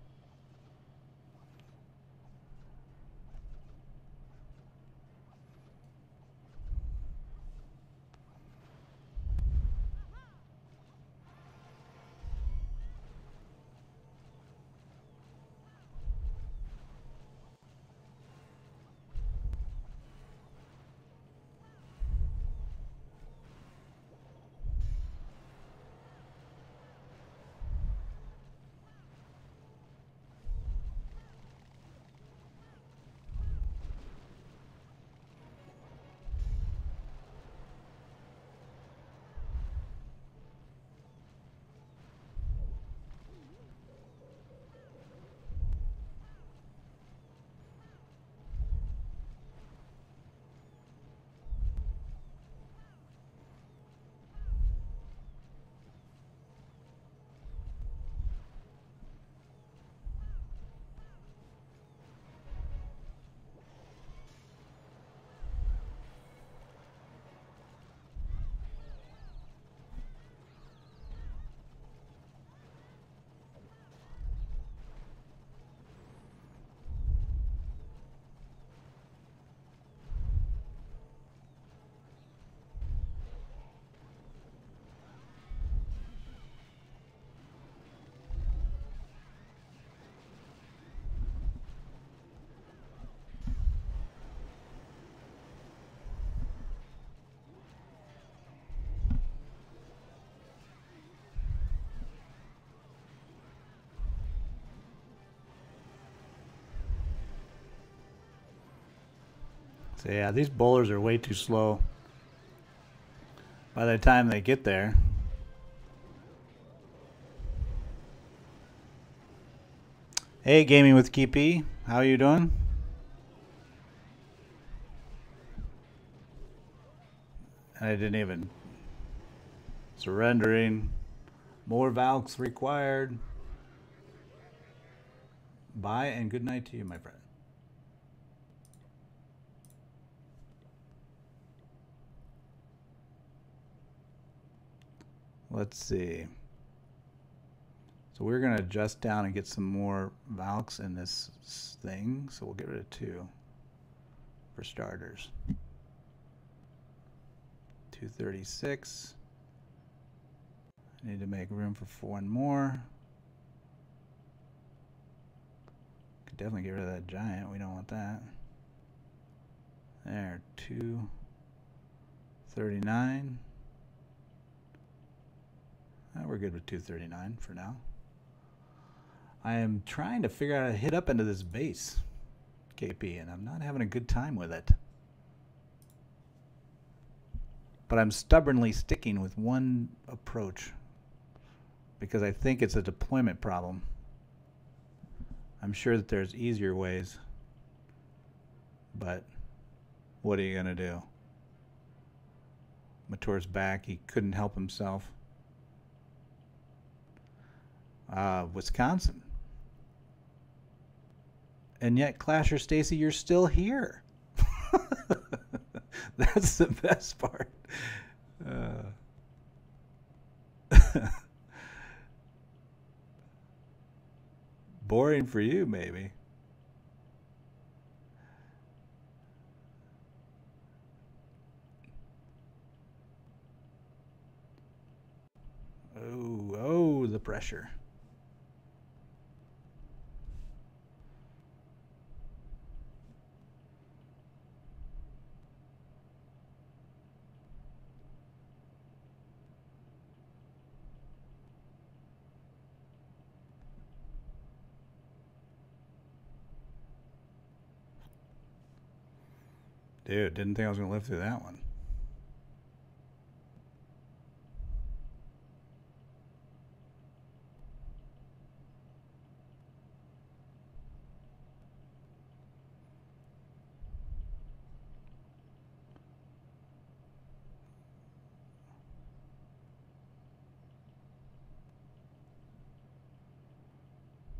So yeah, these bowlers are way too slow. By the time they get there, Hey, Gaming with KP. How are you doing? I didn't even. Surrendering. More Valks required. Bye and good night to you, my friend. Let's see. So we're going to adjust down and get some more Valks in this thing. So we'll get rid of 2 for starters. 236. I need to make room for 1 more. Could definitely get rid of that giant. We don't want that. There, 239. We're good with 239 for now. I am trying to figure out how to hit up into this base, KP, and I'm not having a good time with it. But I'm stubbornly sticking with one approach because I think it's a deployment problem. I'm sure that there's easier ways, but what are you going to do? Matur's back. He couldn't help himself. Wisconsin. And yet, Clasher Stacy, you're still here. That's the best part. Boring for you, maybe. Oh, the pressure. Dude, didn't think I was going to live through that one.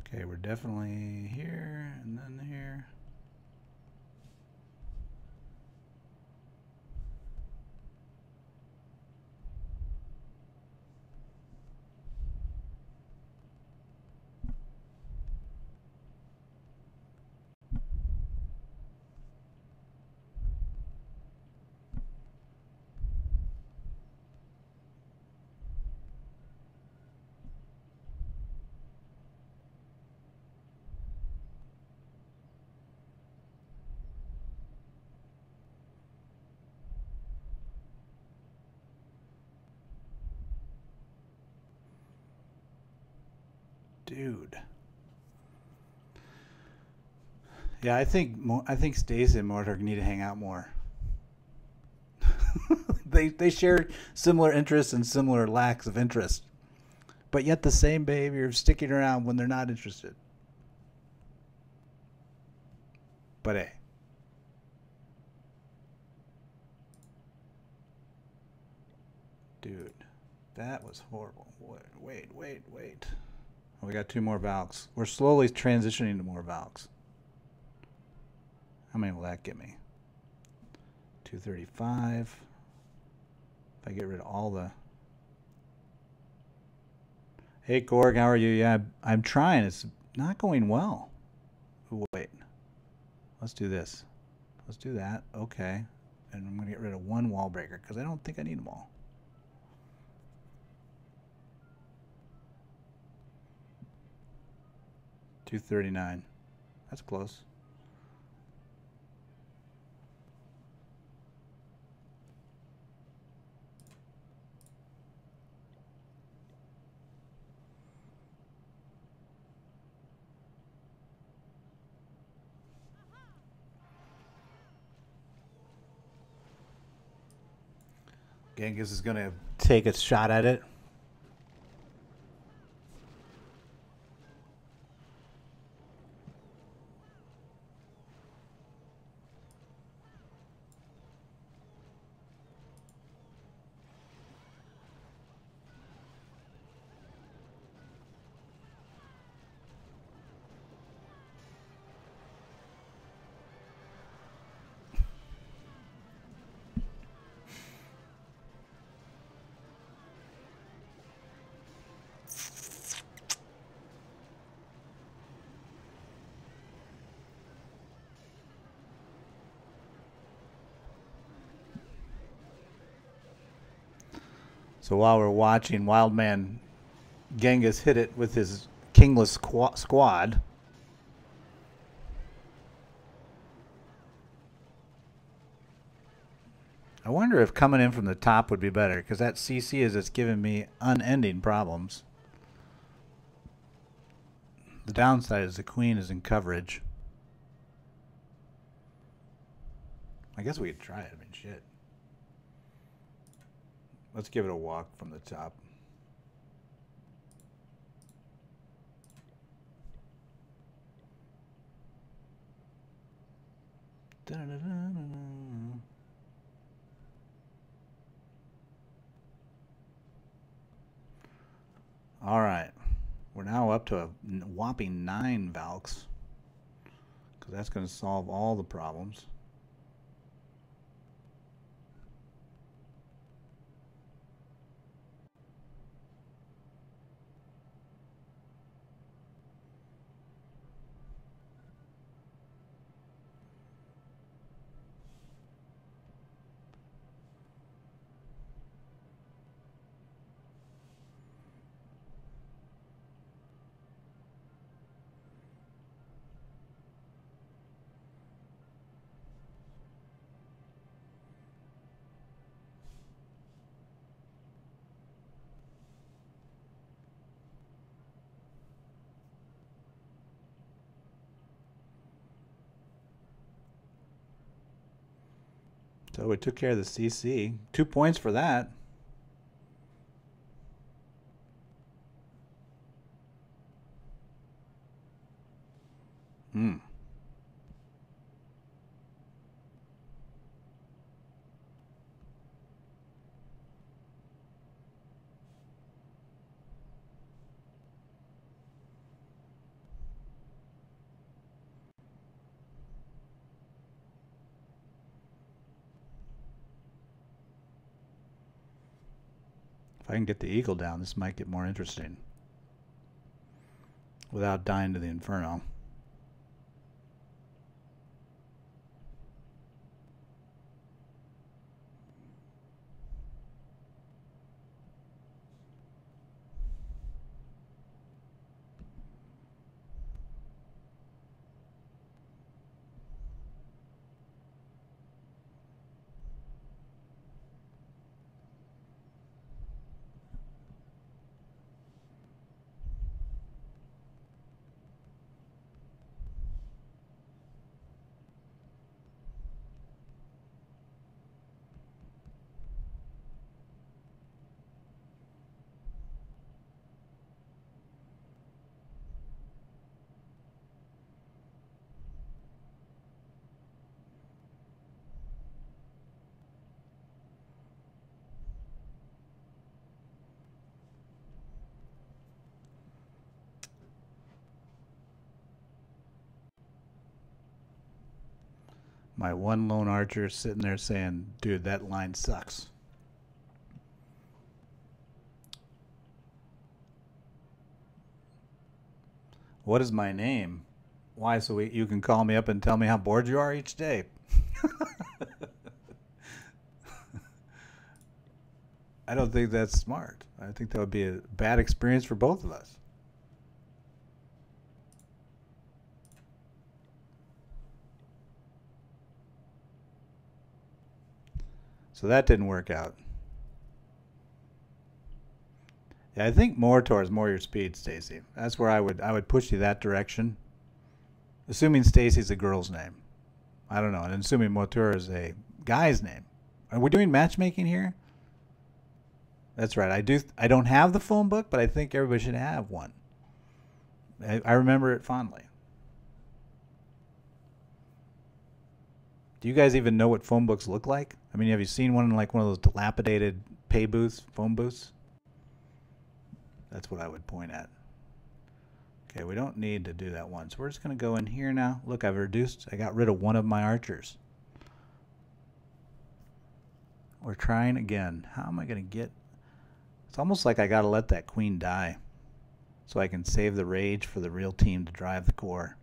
Okay, we're definitely here and then here. Dude. Yeah, I think Stacy and Mortar need to hang out more. they share similar interests and similar lacks of interest, but yet the same behavior of sticking around when they're not interested. But hey. Dude, that was horrible. Wait. Oh, we got 2 more Valks. We're slowly transitioning to more Valks. How many will that get me? 235. If I get rid of all the... Hey, Gorg, how are you? Yeah, I'm trying. It's not going well. Ooh, wait. Let's do this. Let's do that. Okay. And I'm going to get rid of 1 wall breaker because I don't think I need them all. $239. That's close. Genghis is going to take a shot at it. So while we're watching Wildman Genghis hit it with his kingless squad, I wonder if coming in from the top would be better, because that CC is just giving me unending problems. The downside is the queen is in coverage. I guess we could try it. I mean, shit. Let's give it a walk from the top. All right. We're now up to a whopping 9 Valks, because that's going to solve all the problems. So we took care of the CC. 2 points for that. Hmm. If I can get the eagle down, this might get more interesting without dying to the inferno. My one lone archer is sitting there saying, dude, that line sucks. What is my name? Why, so you can call me up and tell me how bored you are each day. I don't think that's smart. I think that would be a bad experience for both of us. So that didn't work out. Yeah, I think more towards more your speed, Stacy. That's where I would push you that direction. Assuming Stacy's a girl's name. I don't know. And assuming Motor is a guy's name. Are we doing matchmaking here? That's right. I don't have the phone book, but I think everybody should have one. I remember it fondly. Do you guys even know what phone books look like? I mean, have you seen one in like one of those dilapidated pay booths, phone booths? That's what I would point at. Okay, we don't need to do that one. So we're just going to go in here now. Look, I got rid of one of my archers. We're trying again. How am I going to get... It's almost like I got to let that queen die so I can save the rage for the real team to drive the core.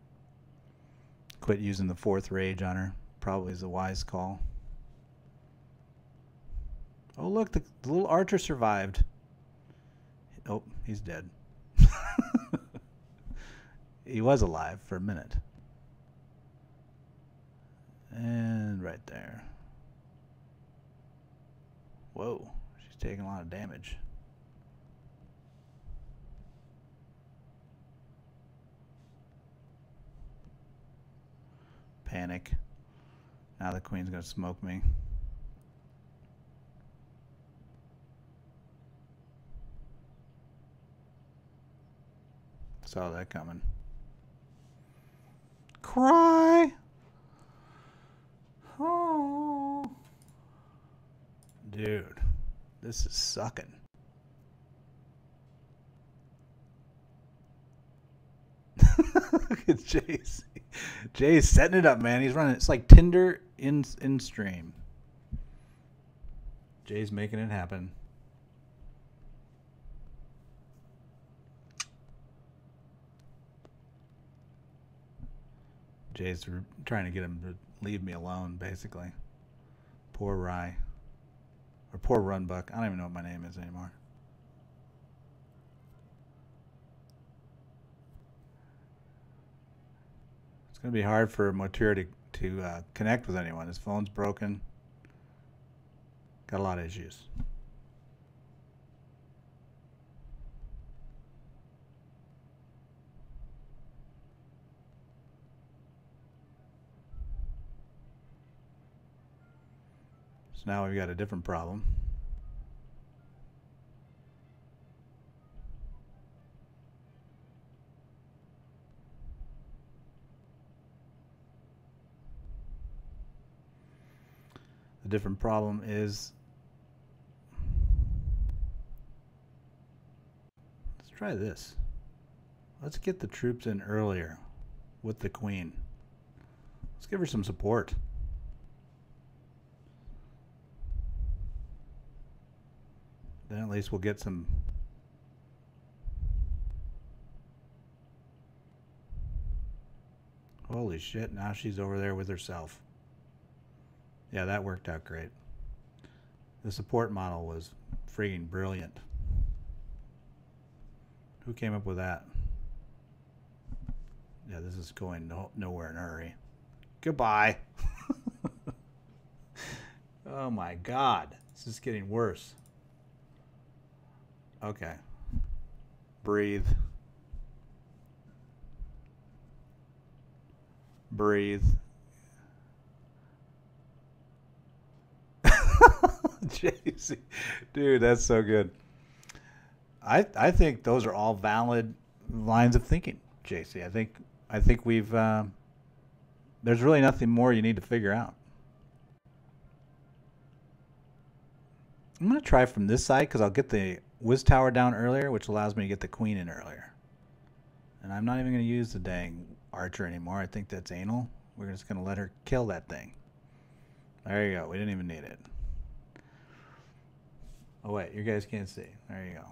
Quit using the 4th rage on her. Probably is a wise call. Oh, look, the little archer survived. Oh, he's dead. He was alive for a minute. And right there. Whoa, she's taking a lot of damage. Panic. Now the queen's gonna smoke me. Saw that coming. Cry. Oh. Dude, this is sucking. Look at Jay's. Jay's setting it up, man. He's running. It's like Tinder in stream. Jay's making it happen. Jay's trying to get him to leave me alone, basically. Poor Rye. Or poor RunBuck. I don't even know what my name is anymore. It's going to be hard for Motir to connect with anyone. His phone's broken. Got a lot of issues. So now we've got a different problem. The different problem is, let's try this. Let's get the troops in earlier with the queen. Let's give her some support. Then at least we'll get some. Holy shit, now she's over there with herself. Yeah, that worked out great. The support model was freaking brilliant. Who came up with that? Yeah, this is going nowhere in a hurry. Goodbye. Oh my God. This is getting worse. Okay. Breathe. Breathe. JC. Dude, that's so good. I think those are all valid lines of thinking, JC. I think we've there's really nothing more you need to figure out. I'm going to try from this side because I'll get the whiz tower down earlier, which allows me to get the queen in earlier. And I'm not even going to use the dang archer anymore. I think that's anal. We're just going to let her kill that thing. There you go. We didn't even need it. Oh, wait. You guys can't see. There you go.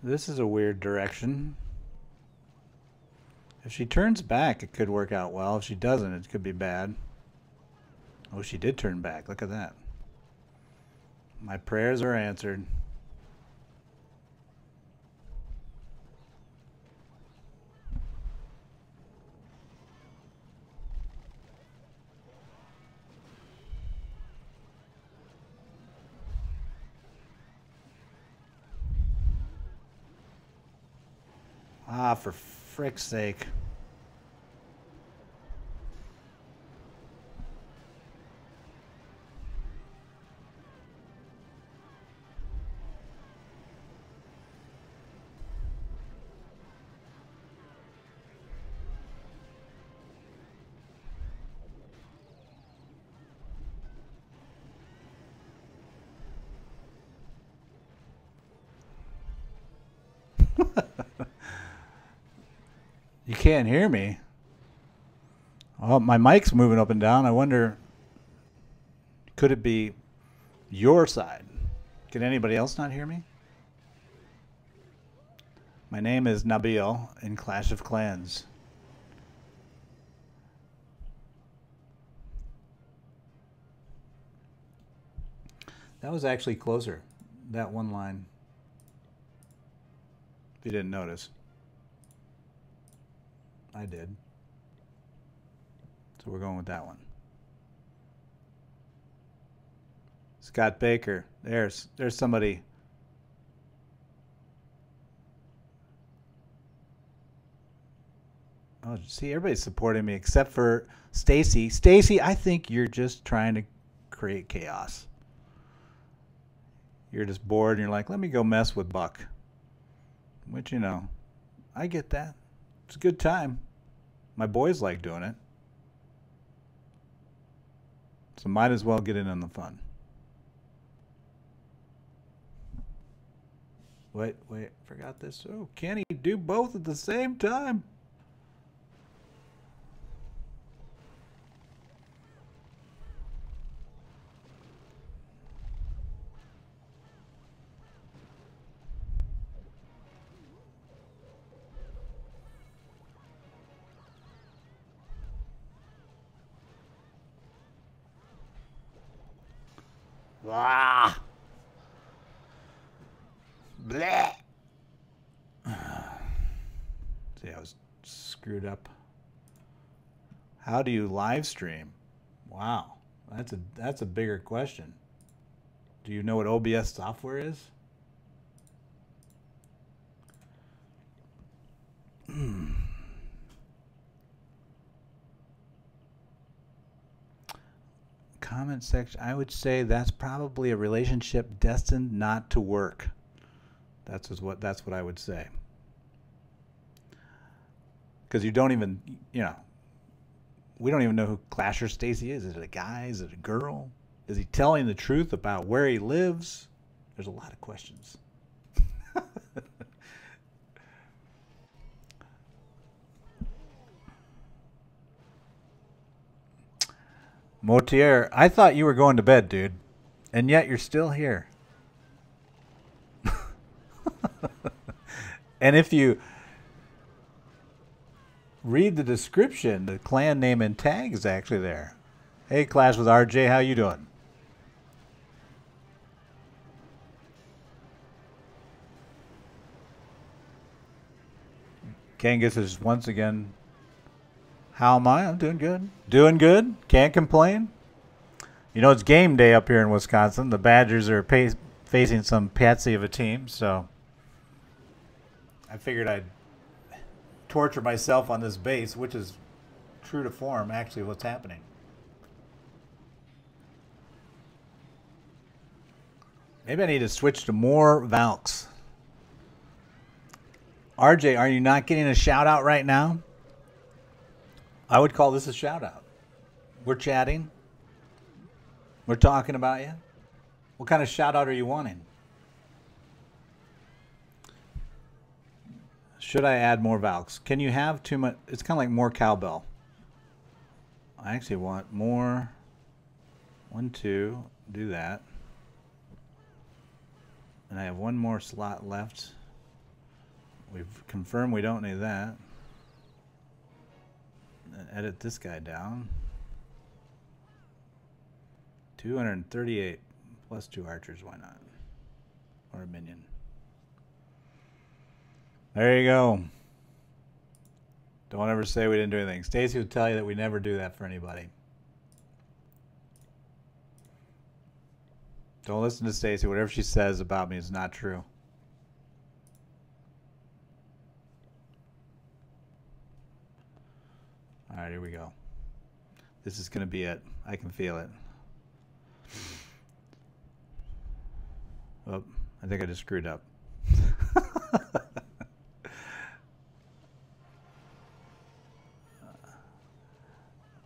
This is a weird direction. If she turns back, it could work out well. If she doesn't, it could be bad. Oh, she did turn back. Look at that. My prayers are answered. Ah, for frick's sake. You can't hear me. Oh, my mic's moving up and down. I wonder, could it be your side? Can anybody else not hear me? My name is Nabil in Clash of Clans. That was actually closer, that one line, if you didn't notice. I did. So we're going with that one. Scott Baker. There's somebody. Oh, see, everybody's supporting me except for Stacy. Stacy, I think you're just trying to create chaos. You're just bored and you're like, let me go mess with Buck. Which, you know, I get that. It's a good time. My boys like doing it. So might as well get in on the fun. Wait, forgot this. Oh, can he do both at the same time? Ah! Bleh! See, I was screwed up. How do you live stream? Wow, that's a bigger question. Do you know what OBS software is? Comment section. I would say that's probably a relationship destined not to work. That's what I would say. Because you don't even, you know, we don't even know who Clasher Stacy is. Is it a guy? Is it a girl? Is he telling the truth about where he lives? There's a lot of questions. Motier, I thought you were going to bed, dude. And yet you're still here. And if you read the description, the clan name and tag is actually there. Hey, Clash with RJ, how you doing? Kangas is once again. How am I? I'm doing good. Doing good. Can't complain. You know, it's game day up here in Wisconsin. The Badgers are facing some patsy of a team, so I figured I'd torture myself on this base, which is true to form, actually, what's happening. Maybe I need to switch to more Valks. RJ, are you not getting a shout out right now? I would call this a shout out. We're chatting. We're talking about you. What kind of shout out are you wanting? Should I add more Valks? Can you have too much? It's kind of like more cowbell. I actually want more. 1, 2, do that. And I have one more slot left. We've confirmed we don't need that. Edit this guy down. 238 plus 2 archers, why not? Or a minion. There you go. Don't ever say we didn't do anything. Stacy will tell you that we never do that for anybody. Don't listen to Stacy. Whatever she says about me is not true. This is going to be it. I can feel it. Oh, I think I just screwed up.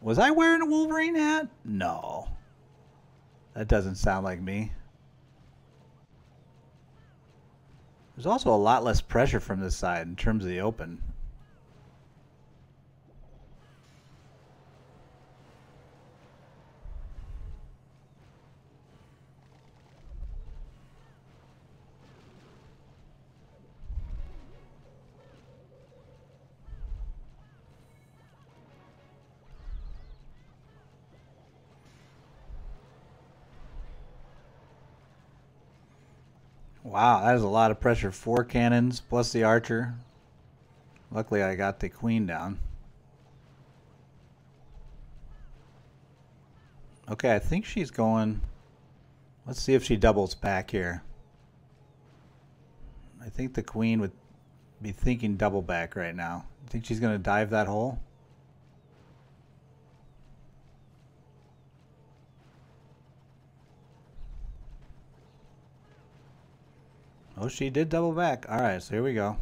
Was I wearing a Wolverine hat? No. That doesn't sound like me. There's also a lot less pressure from this side in terms of the open. Wow, that is a lot of pressure. 4 cannons plus the archer. Luckily I got the queen down. Okay, I think she's going... Let's see if she doubles back here. I think the queen would be thinking double back right now. You think she's going to dive that hole? Oh, she did double back. All right, so here we go.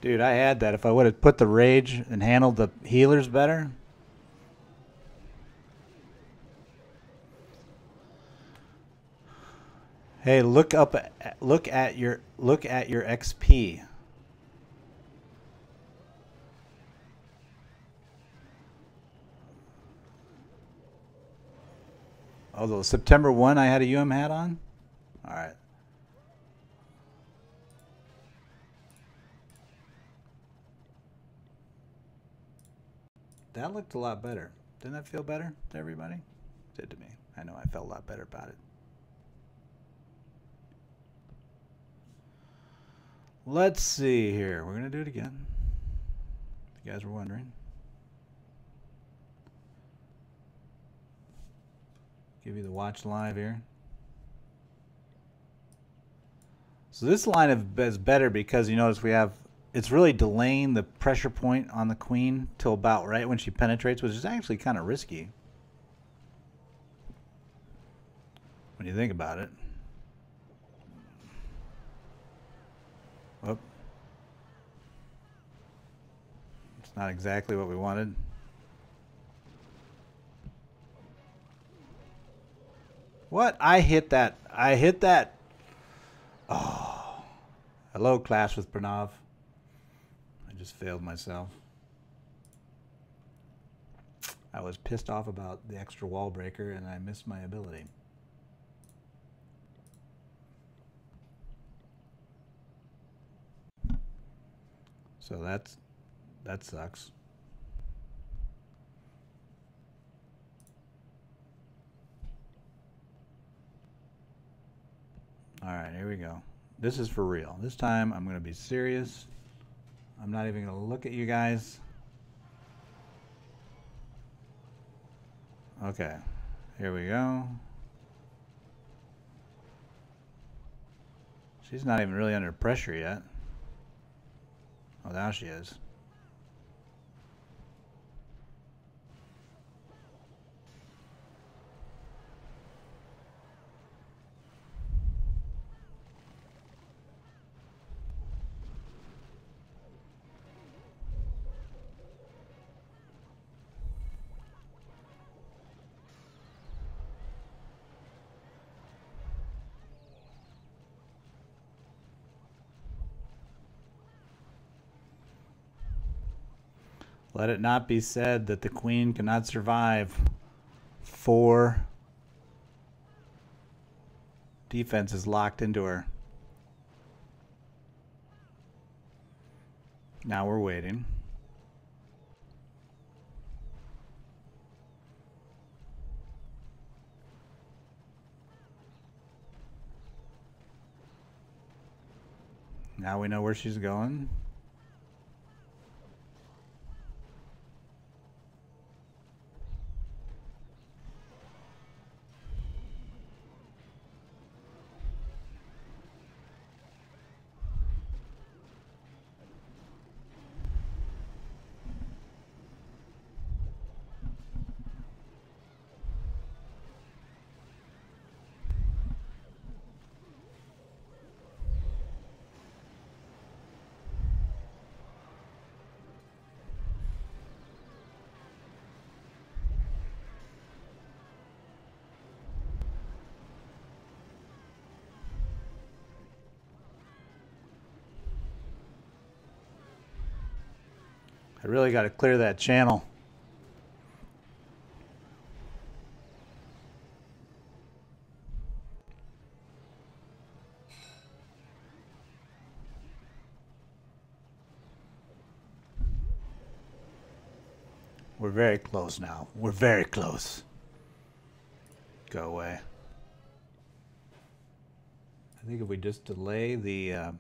Dude, I had that. If I would have put the rage and handled the healers better. Hey, look at your XP. Although September 1 I had a UM hat on. All right. That looked a lot better. Didn't that feel better to everybody? It did to me. I know I felt a lot better about it. Let's see here. We're going to do it again. If you guys were wondering. Give you the watch live here. So this line is better because you notice we have... It's really delaying the pressure point on the queen till about right when she penetrates, which is actually kind of risky when you think about it. Whoop. It's not exactly what we wanted. What? I hit that. I hit that. Oh. Hello, Clash with Pranav. Just failed myself. I was pissed off about the extra wall breaker and I missed my ability. So that sucks. All right, here we go. This is for real. This time I'm going to be serious. I'm not even going to look at you guys. Okay, here we go. She's not even really under pressure yet. Oh, now she is. Let it not be said that the queen cannot survive 4. Defense is locked into her. Now we're waiting. Now we know where she's going. I really got to clear that channel. We're very close now. We're very close. Go away. I think if we just delay the...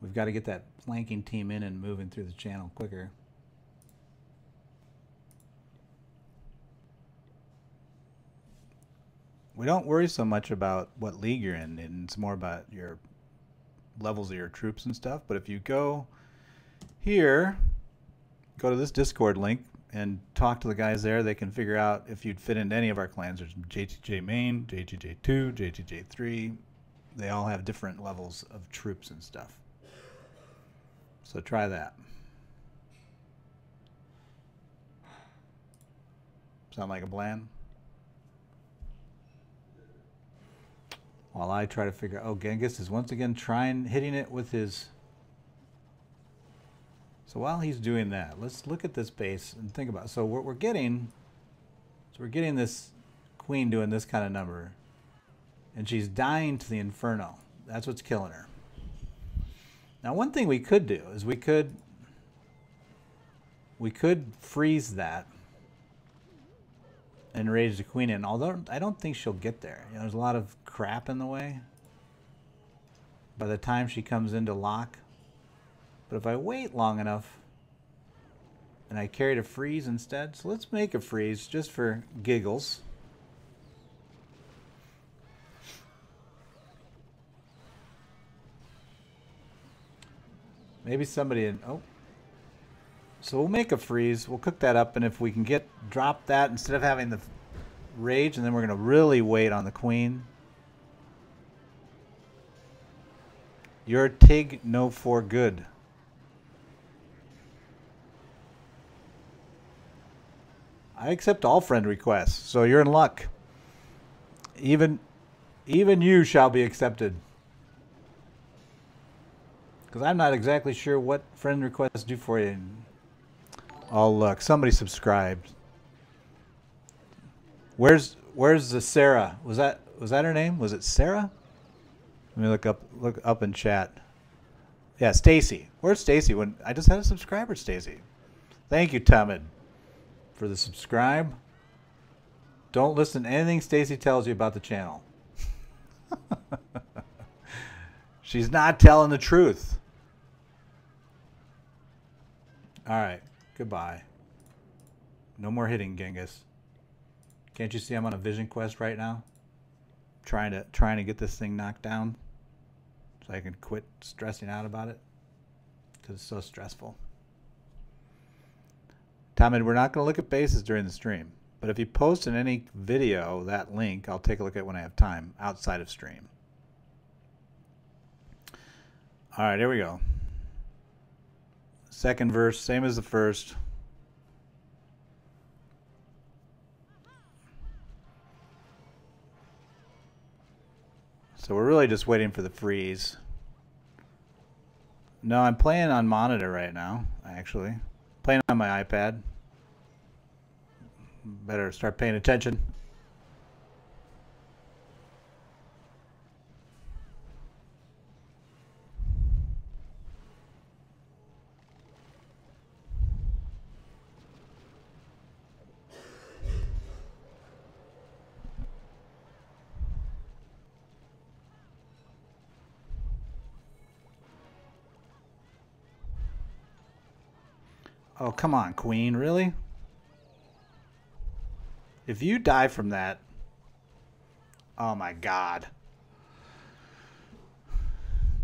we've got to get that flanking team in and moving through the channel quicker. We don't worry so much about what league you're in, and it's more about your levels of your troops and stuff. But if you go here, go to this Discord link and talk to the guys there, they can figure out if you'd fit into any of our clans. There's JTJ main, JTJ2, JTJ3. They all have different levels of troops and stuff. So try that. Sound like a plan? While I try to figure out, oh, Genghis is once again hitting it with his... So while he's doing that, let's look at this base and think about it. So what we're getting this queen doing this kind of number, and she's dying to the Inferno. That's what's killing her. Now, one thing we could do is we could freeze that and rage the queen in, although I don't think she'll get there. You know, there's a lot of crap in the way by the time she comes into lock. But if I wait long enough and I carry to freeze instead, so let's make a freeze just for giggles. Maybe somebody in, oh. So we'll make a freeze, we'll cook that up, and if we can drop that instead of having the rage, and then we're going to really wait on the queen. Your Tig no for good. I accept all friend requests, so you're in luck. Even you shall be accepted. Because I'm not exactly sure what friend requests do for you. Oh look, somebody subscribed. Where's the Sarah? Was that her name? Was it Sarah? Let me look up in chat. Yeah, Stacy. Where's Stacy? When I just had a subscriber, Stacy. Thank you, Tamid, for the subscribe. Don't listen to anything Stacy tells you about the channel. She's not telling the truth. All right, goodbye. No more hitting, Genghis. Can't you see I'm on a vision quest right now? Trying to get this thing knocked down so I can quit stressing out about it because it's so stressful. Tommy, we're not going to look at bases during the stream, but if you post in any video that link, I'll take a look at it when I have time outside of stream. All right, here we go. Second verse, same as the first. So we're really just waiting for the freeze. No, I'm playing on monitor right now, actually. Playing on my iPad. Better start paying attention. Oh, come on, Queen. Really? If you die from that... Oh, my God.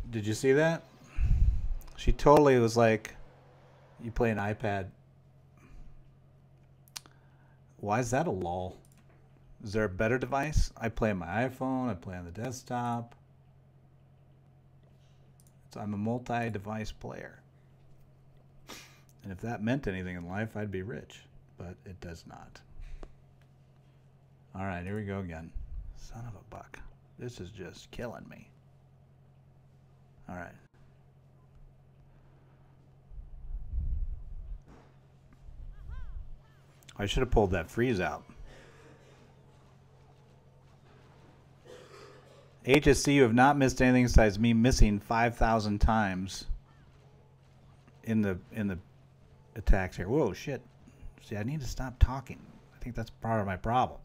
Did you see that? She totally was like, you play an iPad. Why is that a lull? Is there a better device? I play on my iPhone. I play on the desktop. So I'm a multi-device player. And if that meant anything in life, I'd be rich. But it does not. All right, here we go again. Son of a buck. This is just killing me. All right. I should have pulled that freeze out. HSC, you have not missed anything besides me missing 5,000 times in the attacks here. Whoa, shit. See, I need to stop talking. I think that's part of my problem.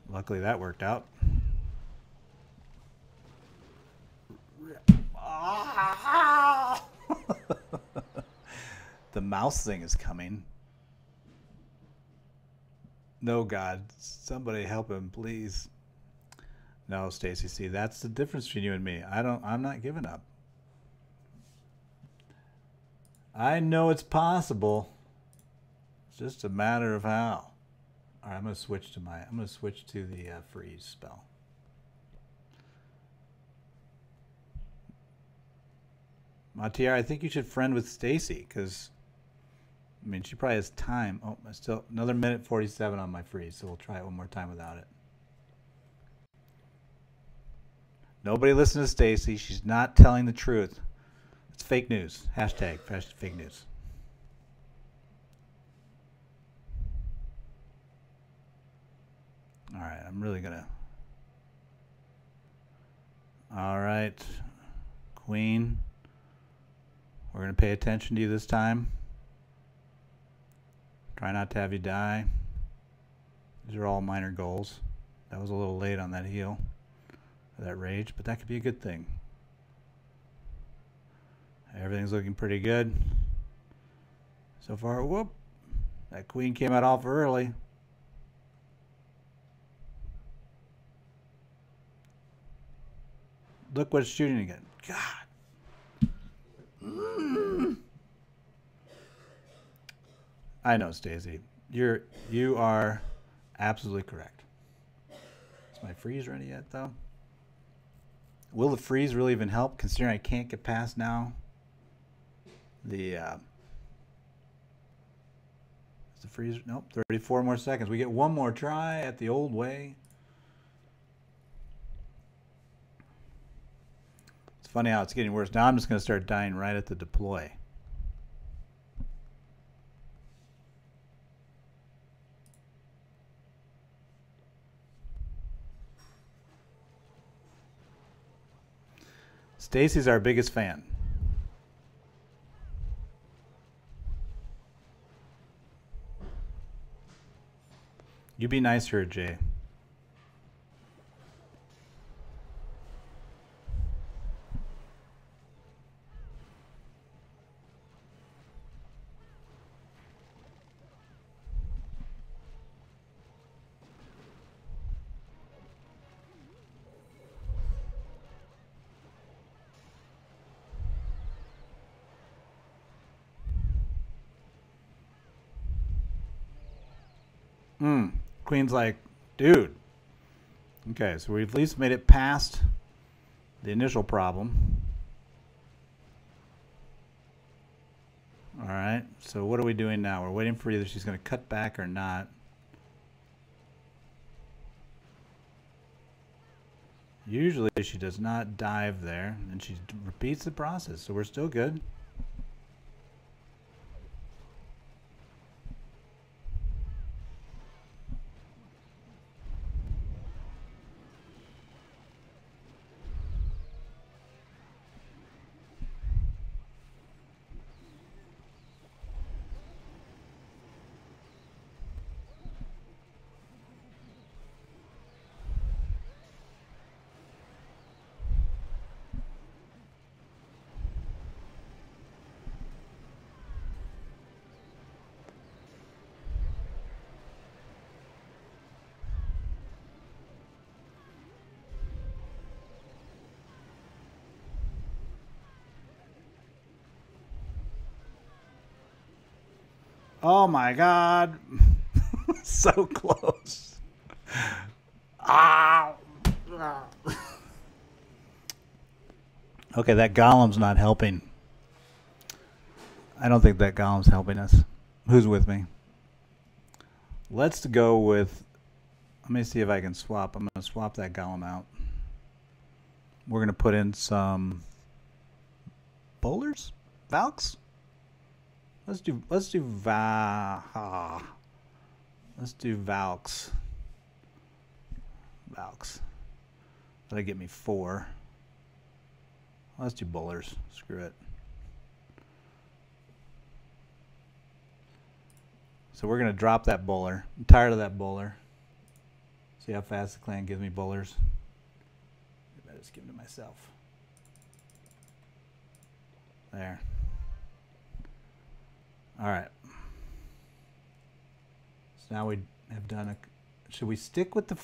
Luckily that worked out. The mouse thing is coming. No, God, somebody help him, please. No, Stacy, see, that's the difference between you and me. I'm not giving up. I know it's possible. It's just a matter of how. All right, I'm going to switch to the freeze spell. Matier, I think you should friend with Stacy, because I mean, she probably has time. Oh, I still another minute 47 on my freeze, so we'll try it one more time without it. Nobody listen to Stacy. She's not telling the truth. It's fake news. Hashtag fake news. All right, I'm really gonna. All right, Queen. We're gonna pay attention to you this time. Try not to have you die. These are all minor goals. That was a little late on that heal, that rage, but that could be a good thing. Everything's looking pretty good so far. Whoop! That Queen came out awful early. Look what's shooting again. God. I know, Stacey. You are absolutely correct. Is my freeze ready yet, though? Will the freeze really even help, considering I can't get past now? Is the freeze? Nope. 34 more seconds. We get one more try at the old way. It's funny how it's getting worse. Now I'm just going to start dying right at the deploy. Stacy's our biggest fan. You be nice to her, Jay. Queen's like, dude. Okay, so we've at least made it past the initial problem. All right, so what are we doing now? We're waiting for either she's going to cut back or not. Usually she does not dive there, and she repeats the process, so we're still good. Oh my God. So close. Ah. Okay, that golem's not helping. I don't think that golem's helping us. Who's with me? Let's go with... Let me see if I can swap. I'm going to swap that golem out. We're going to put in some... bowlers? Valks? Let's do Valks. Valks. That'll get me 4. Let's do bowlers. Screw it. So we're going to drop that bowler. I'm tired of that bowler. See how fast the clan gives me bowlers? I better just give them to myself. There. Alright. So now we have done a... Should we stick with the...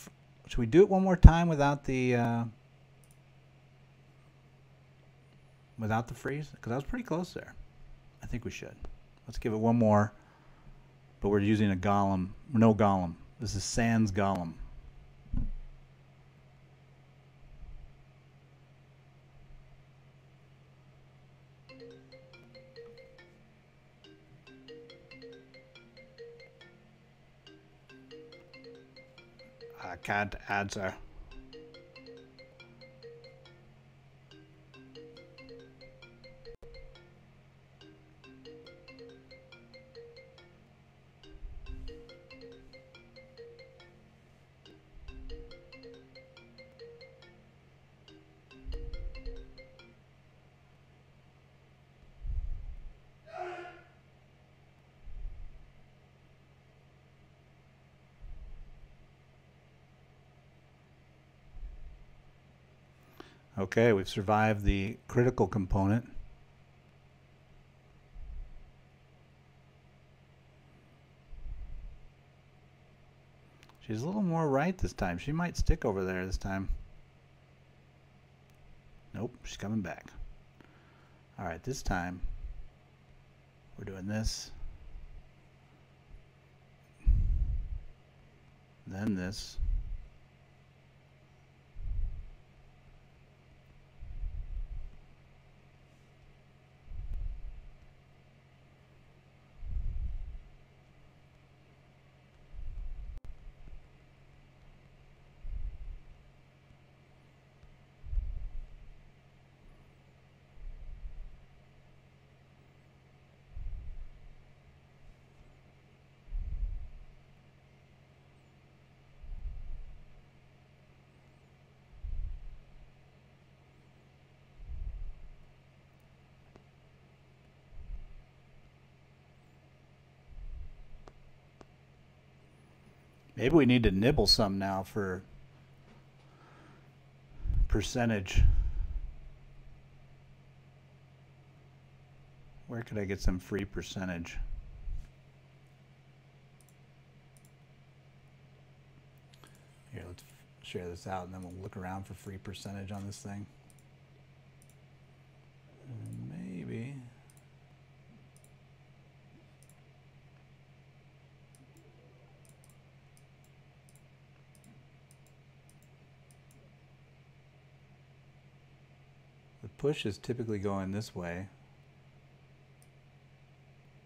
Should we do it one more time without the... without the freeze? Because I was pretty close there. I think we should. Let's give it one more. But we're using a golem. No golem. This is Sans golem. I can't answer. Okay, we've survived the critical component. She's a little more right this time. She might stick over there this time. Nope, she's coming back. Alright, this time we're doing this. Then this. Maybe we need to nibble some now for percentage. Where could I get some free percentage? Here, let's share this out and then we'll look around for free percentage on this thing. And maybe... The push is typically going this way.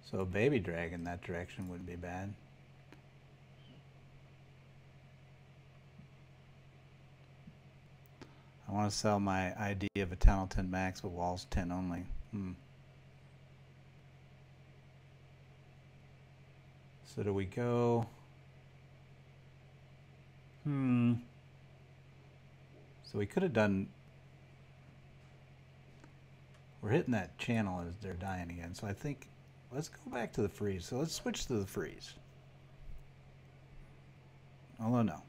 So a baby drag in that direction wouldn't be bad. I want to sell my ID of a tunnel 10 max with walls 10 only. So do we go... So we could have done... We're hitting that channel as they're dying again. So I think, let's go back to the freeze. So let's switch to the freeze. Although no.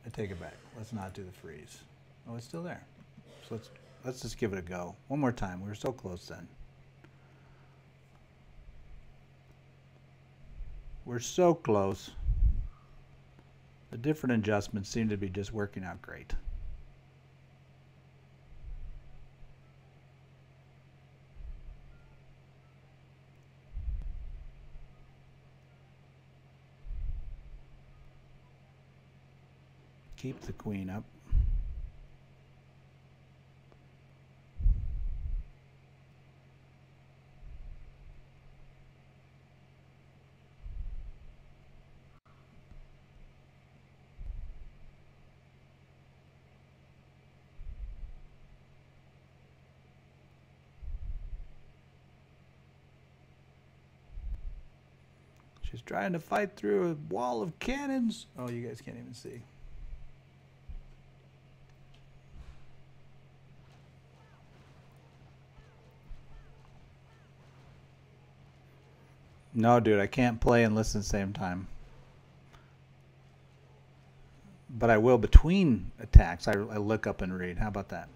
I take it back. Let's not do the freeze. Oh, it's still there. So let's just give it a go. One more time. We were so close then. We're so close. The different adjustments seem to be just working out great. Keep the queen up. She's trying to fight through a wall of cannons. Oh, you guys can't even see. No, dude, I can't play and listen at the same time. But I will between attacks. I look up and read. How about that?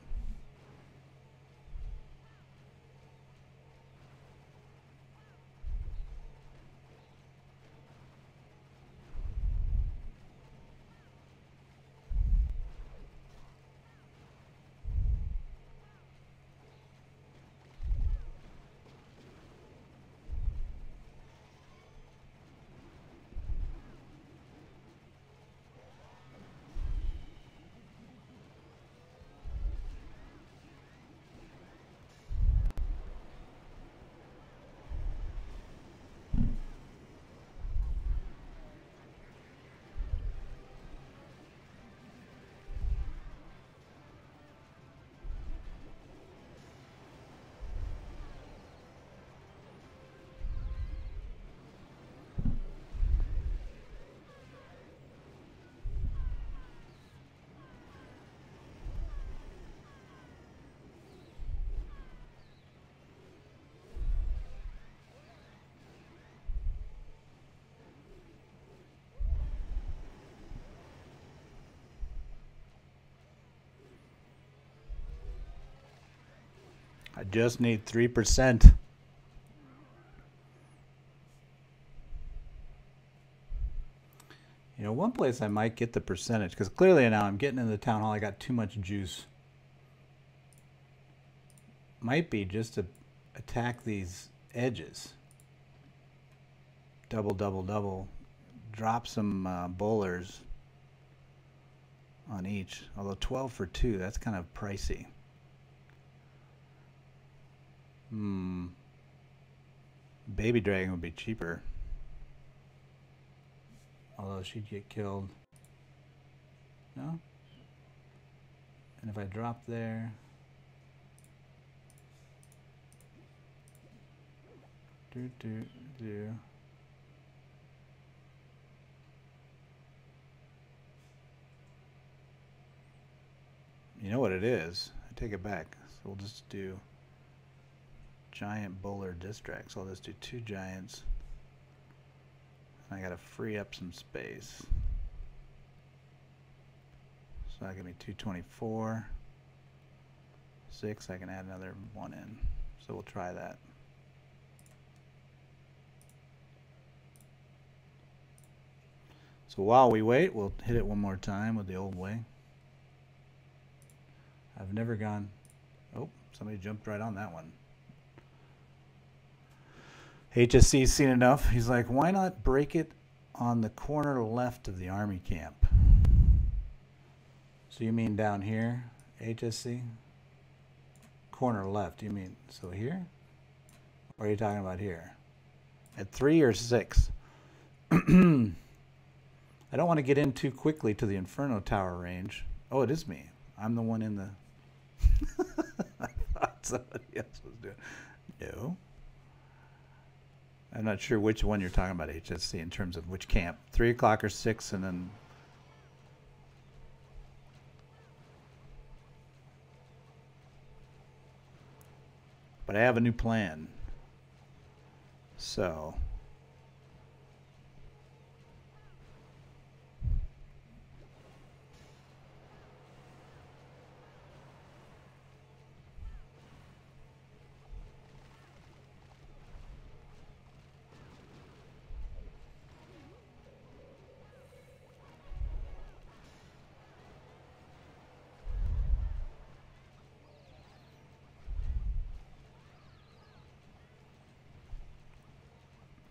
I just need 3%. You know, one place I might get the percentage, because clearly now I'm getting into the town hall, I got too much juice. Might be just to attack these edges. Double, double, double. Drop some bowlers on each. Although 12 for 2, that's kind of pricey. Baby dragon would be cheaper. Although she'd get killed. No? And if I drop there... You know what it is? I take it back. So we'll just do giant bowler distract. So I'll just do 2 giants. And I gotta free up some space. So that give me 224. 6, I can add another 1 in. So we'll try that. So while we wait, we'll hit it one more time with the old way. I've never gone... Oh, somebody jumped right on that one. HSC's seen enough. He's like, why not break it on the corner left of the army camp? So you mean down here, HSC? Corner left, you mean, so here? Or are you talking about here? At 3 or 6? I don't want to get in too quickly to the Inferno Tower range. Oh, it is me. I'm the one in the... I thought somebody else was doing... No. I'm not sure which one you're talking about, HSC, in terms of which camp. 3 o'clock or 6, and then... But I have a new plan. So...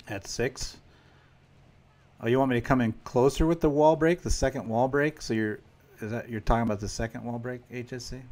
At 6. Oh, you want me to come in closer with the wall break, the second wall break? So you're Is that you're talking about the second wall break HSC?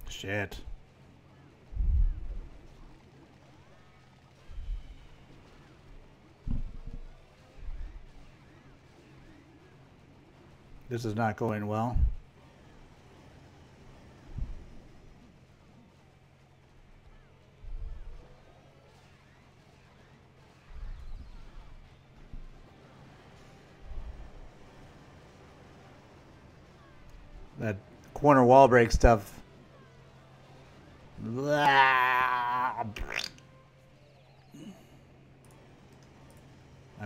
Shit. This is not going well. That corner wall break stuff. I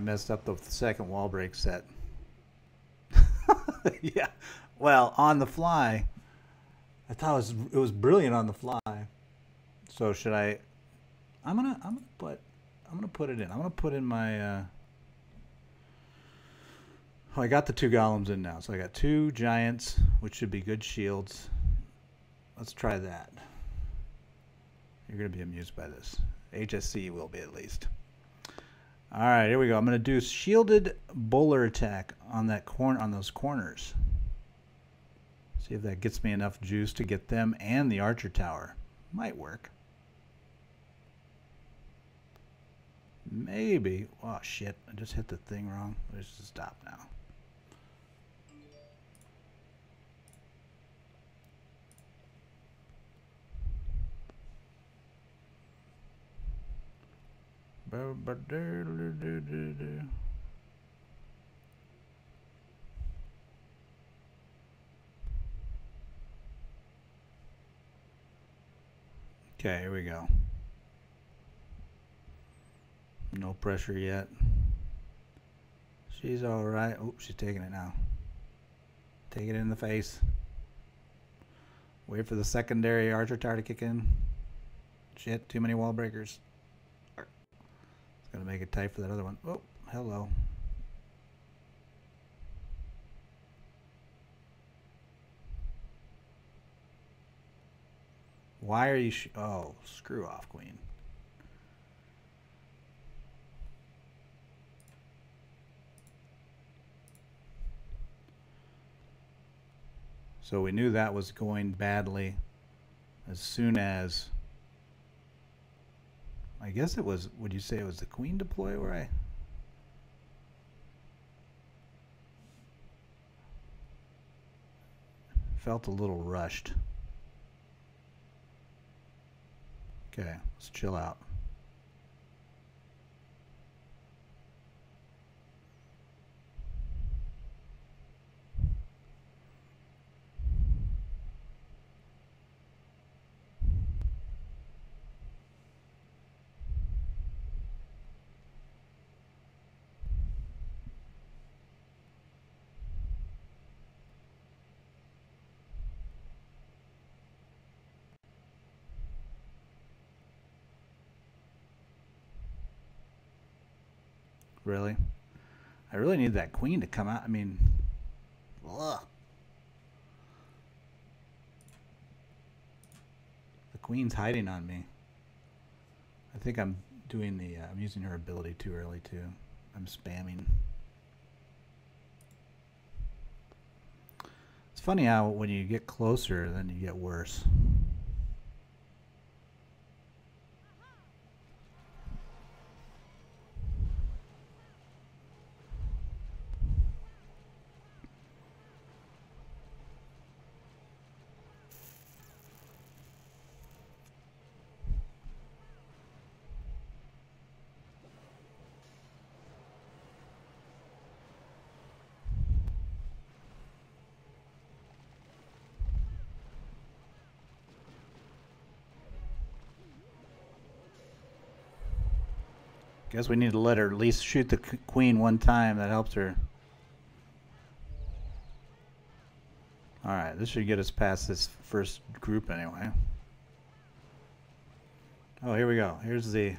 messed up the second wall break set. Yeah. Well, on the fly. I thought it was brilliant on the fly. So should I I'm gonna put it in. I'm gonna put in my I got the 2 golems in now. So I got 2 giants, which should be good shields. Let's try that. You're going to be amused by this. HSC will be, at least. All right, here we go. I'm going to do shielded bowler attack on those corners. See if that gets me enough juice to get them and the archer tower. Might work. Maybe. Oh, shit. I just hit the thing wrong. Let's just stop now. Okay, here we go. No pressure yet. She's all right. Oh, she's taking it now. Take it in the face. Wait for the secondary archer tower to kick in. Shit, too many wall breakers. It's going to make it tight for that other one. Oh, hello. Why are you... oh, screw off, queen. So we knew that was going badly as soon as... I guess it was... would you say it was the queen deploy where I... felt a little rushed. Okay, let's chill out. Really? I really need that queen to come out. I mean, ugh. The queen's hiding on me. I think I'm doing the, I'm using her ability too early too. I'm spamming. It's funny how when you get closer, then you get worse. Guess we need to let her at least shoot the queen one time. That helps her. Alright, this should get us past this first group anyway. Oh, here we go. Here's the...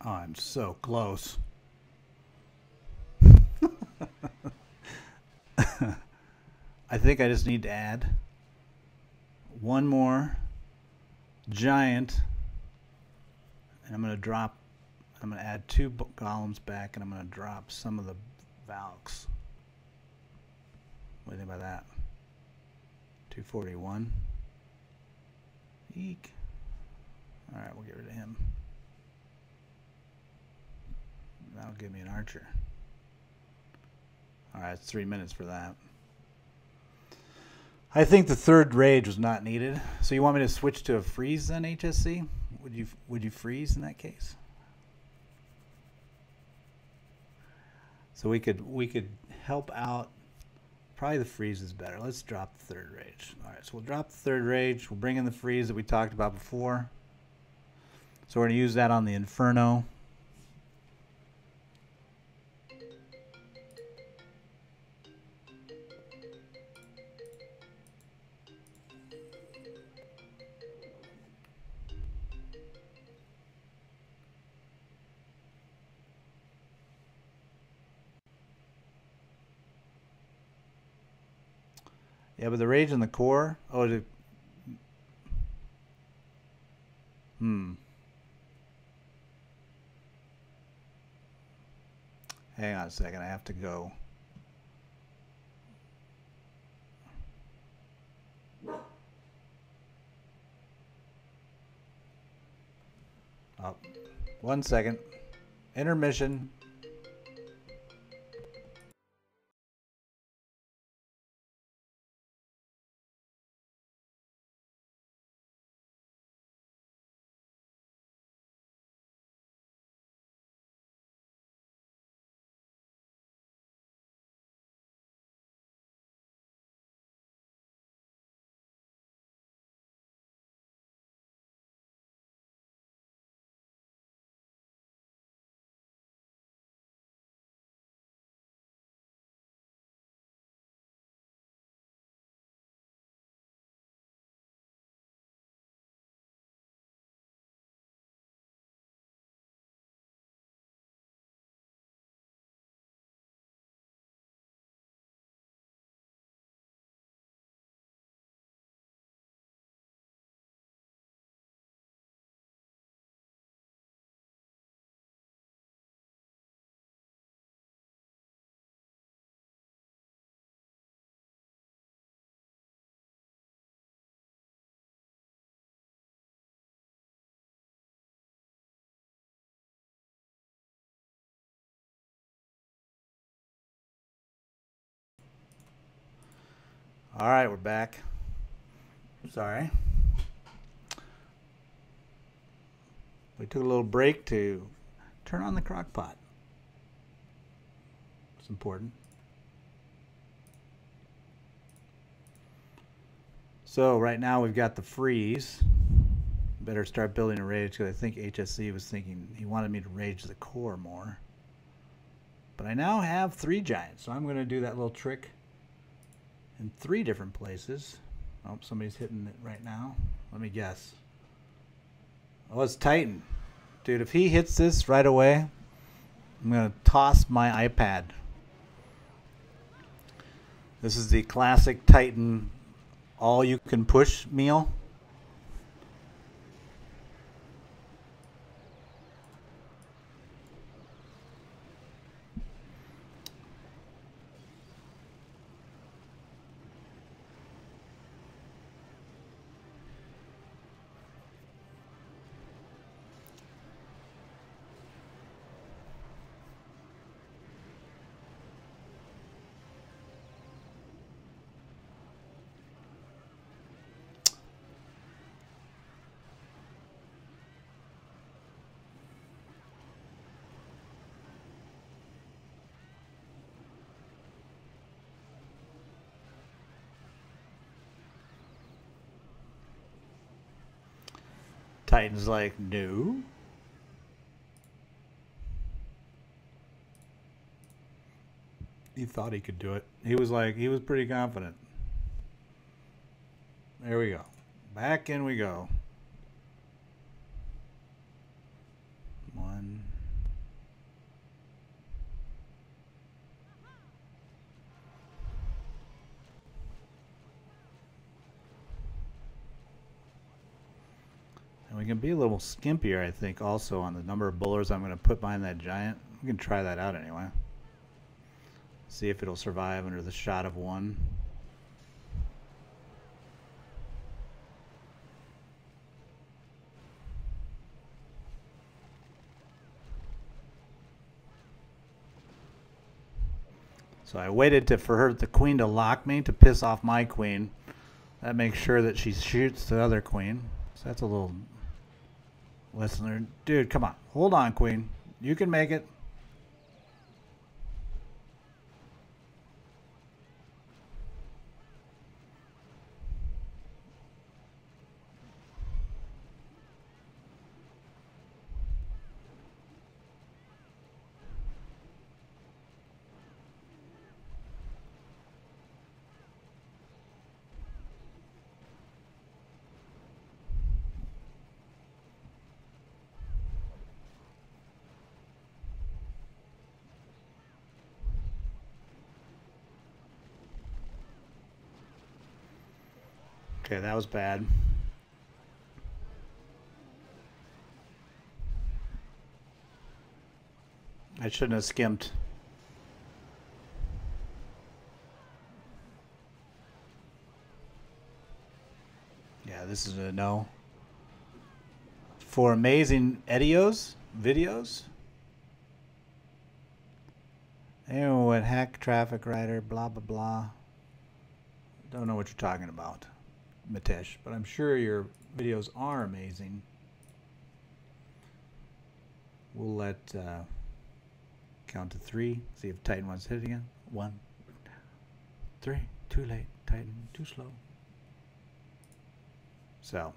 Oh, I'm so close. I think I just need to add one more giant, and I'm going to add 2 columns back, and I'm going to drop some of the Valks. What do you think about that? 241. Eek. All right, we'll get rid of him. That'll give me an archer. Alright, it's 3 minutes for that. I think the third rage was not needed. So you want me to switch to a freeze then, HSC? Would you freeze in that case? So we could help out. Probably the freeze is better. Let's drop the third rage. Alright, so we'll drop the third rage. We'll bring in the freeze that we talked about before. So we're going to use that on the Inferno. Yeah, but the rage in the core. Oh, hang on a second. I have to go. Oh, 1 second. Intermission. All right, we're back. Sorry. We took a little break to turn on the crock pot. It's important. So right now we've got the freeze. Better start building a rage because I think HSC was thinking he wanted me to rage the core more. But I now have 3 giants, so I'm going to do that little trick in 3 different places. Oh, somebody's hitting it right now. Let me guess. Oh, it's Titan. Dude, if he hits this right away, I'm going to toss my iPad. This is the classic Titan all-you-can-push meal. Titan's like, no. He thought he could do it. He was pretty confident. There we go. Back in we go. 1. And we can be a little skimpier, I think, also on the number of bowlers I'm going to put behind that giant. We can try that out anyway. See if it'll survive under the shot of 1. So I waited for the queen to lock me to piss off my queen. That makes sure that she shoots the other queen. So that's a little lesson learned. Dude, come on. Hold on, queen. You can make it. Okay, that was bad. I shouldn't have skimped. Yeah, this is a no. For amazing videos. Anyway, what hack traffic writer, blah, blah, blah. Don't know what you're talking about, Mitesh, but I'm sure your videos are amazing. We'll let count to 3. See if Titan wants to hit it again. 1, 3. Too late. Titan, too slow. So,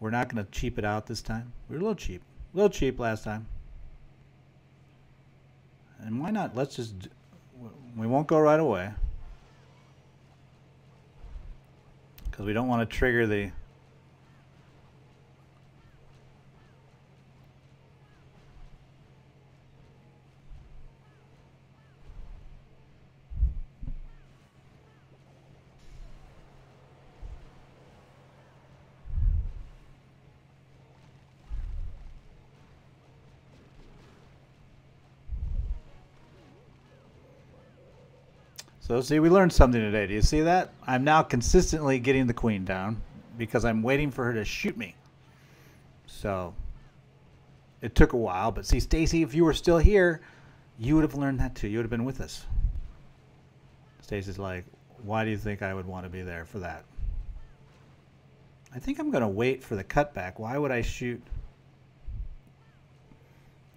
we're not going to cheap it out this time. We were a little cheap. A little cheap last time. And why not? Let's just... We won't go right away. Because we don't want to trigger the... So see, we learned something today. Do you see that? I'm now consistently getting the queen down because I'm waiting for her to shoot me. So it took a while, but see, Stacy, if you were still here, you would have learned that too. You would have been with us. Stacy's like, why do you think I would want to be there for that? I think I'm going to wait for the cutback. Why would I shoot?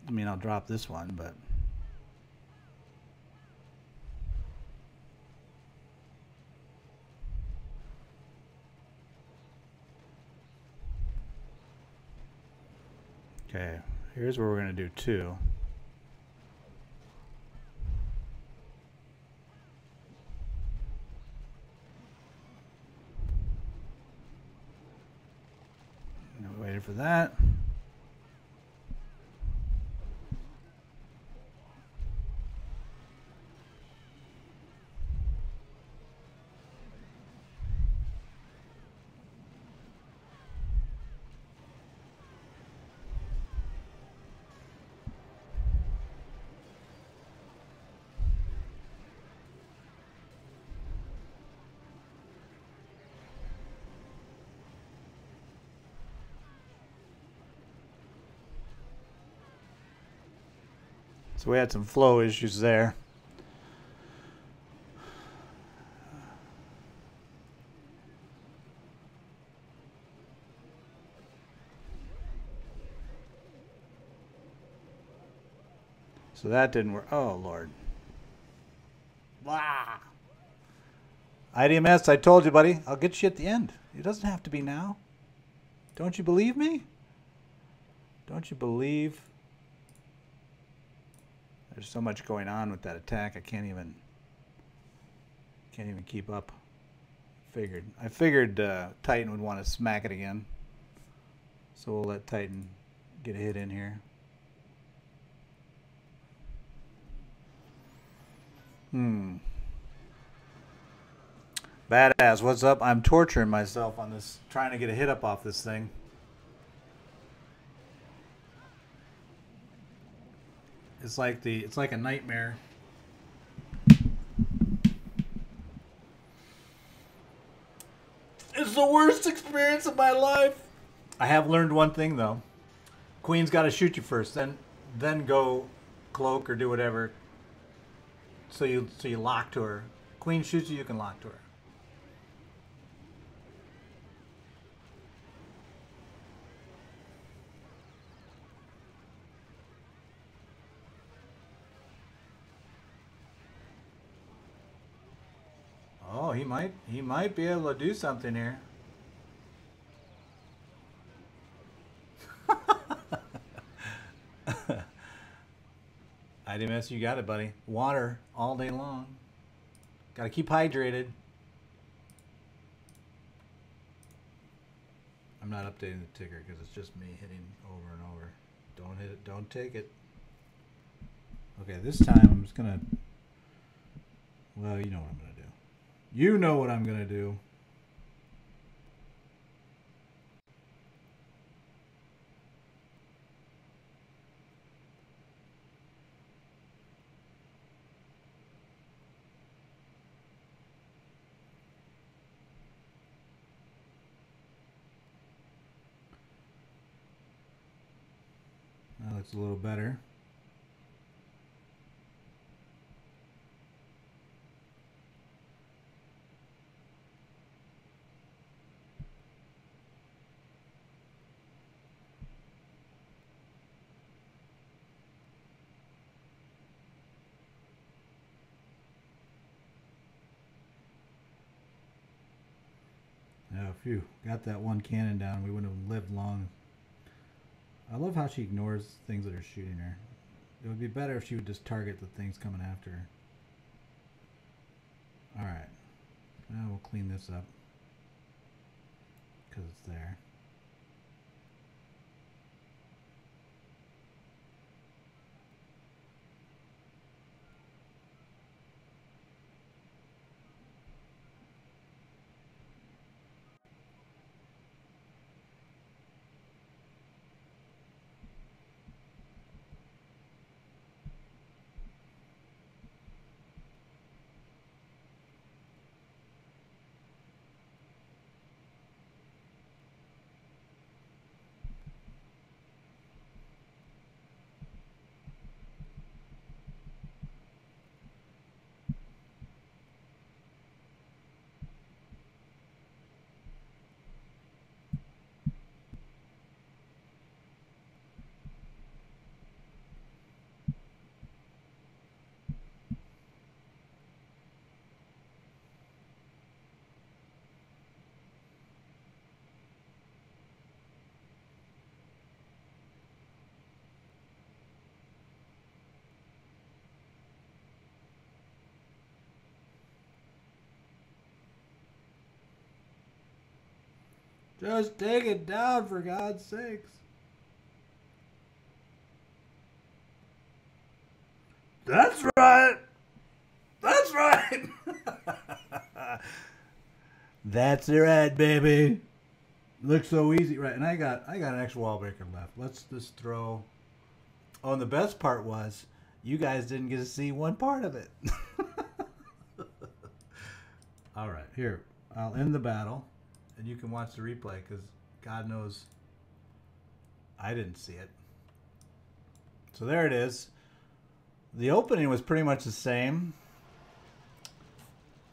I mean, I'll drop this one, but... Okay, here's where we're going to do 2. for that. So we had some flow issues there. So that didn't work. Oh, Lord. Blah. IDMS, I told you, buddy. I'll get you at the end. It doesn't have to be now. Don't you believe me? Don't you believe? There's so much going on with that attack. I can't even keep up. I figured Titan would want to smack it again. So we'll let Titan get a hit in here. Badass, what's up? I'm torturing myself on this, trying to get a hit up off this thing. It's like a nightmare. It's the worst experience of my life. I have learned one thing though. Queen's got to shoot you first, then go cloak or do whatever. So you lock to her. Queen shoots you, you can lock to her. Oh, he might be able to do something here. IDMS, you got it, buddy. Water all day long. Got to keep hydrated. I'm not updating the ticker because it's just me hitting over and over. Don't hit it. Don't take it. Okay, this time I'm just going to... Well, you know what I'm going to do. You know what I'm going to do. That looks a little better. Yeah, phew. Got that one cannon down. We wouldn't have lived long. I love how she ignores things that are shooting her. It would be better if she would just target the things coming after her. Alright. Now we'll clean this up. Because it's there. Just take it down, for God's sakes. That's right. That's right. That's right, baby. Looks so easy, right? And I got an extra wall breaker left. Let's just throw. Oh, and the best part was you guys didn't get to see one part of it. All right, here. I'll end the battle, and you can watch the replay because God knows I didn't see it. So there it is. The opening was pretty much the same.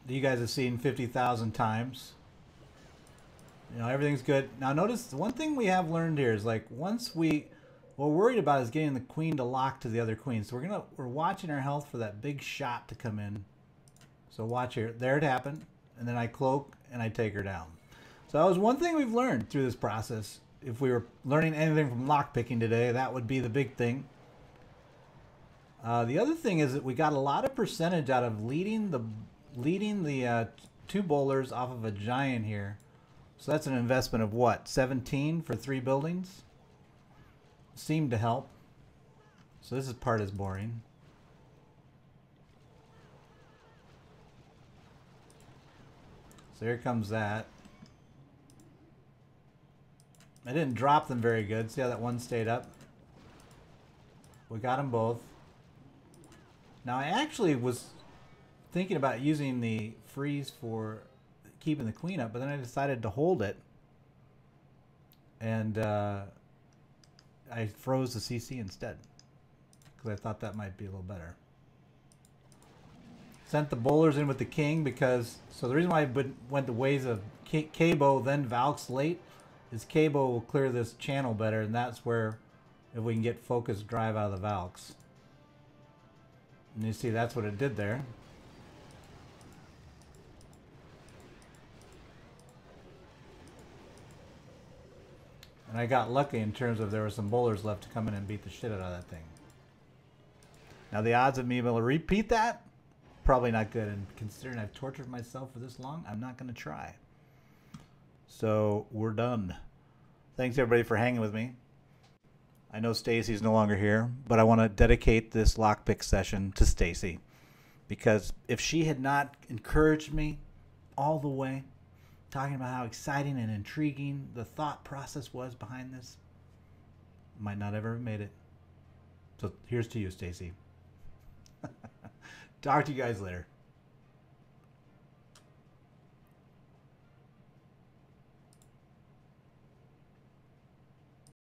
You guys have seen 50,000 times. You know, everything's good. Now notice the one thing we have learned here is like once what we're worried about is getting the queen to lock to the other queen. So we're watching our health for that big shot to come in. So watch here. There it happened. And then I cloak and I take her down. So that was one thing we've learned through this process. If we were learning anything from lockpicking today, that would be the big thing. The other thing is that we got a lot of percentage out of leading the two bowlers off of a giant here. So that's an investment of what? 17 for 3 buildings? Seemed to help. So this part is boring. So here comes that. I didn't drop them very good. See how that one stayed up? We got them both. Now I actually was thinking about using the freeze for keeping the queen up, but then I decided to hold it. And I froze the CC instead. Because I thought that might be a little better. Sent the bowlers in with the king because... So the reason why I went the ways of Cabo then Valks late is Cabo will clear this channel better, and that's where if we can get focused drive out of the Valks. And you see that's what it did there. And I got lucky in terms of there were some bowlers left to come in and beat the shit out of that thing. Now the odds of me being able to repeat that, probably not good. And considering I've tortured myself for this long, I'm not going to try. So we're done. Thanks everybody for hanging with me. I know Stacy's no longer here, but I want to dedicate this lockpick session to Stacy. Because if she had not encouraged me all the way, talking about how exciting and intriguing the thought process was behind this, might not ever have made it. So here's to you, Stacy. Talk to you guys later.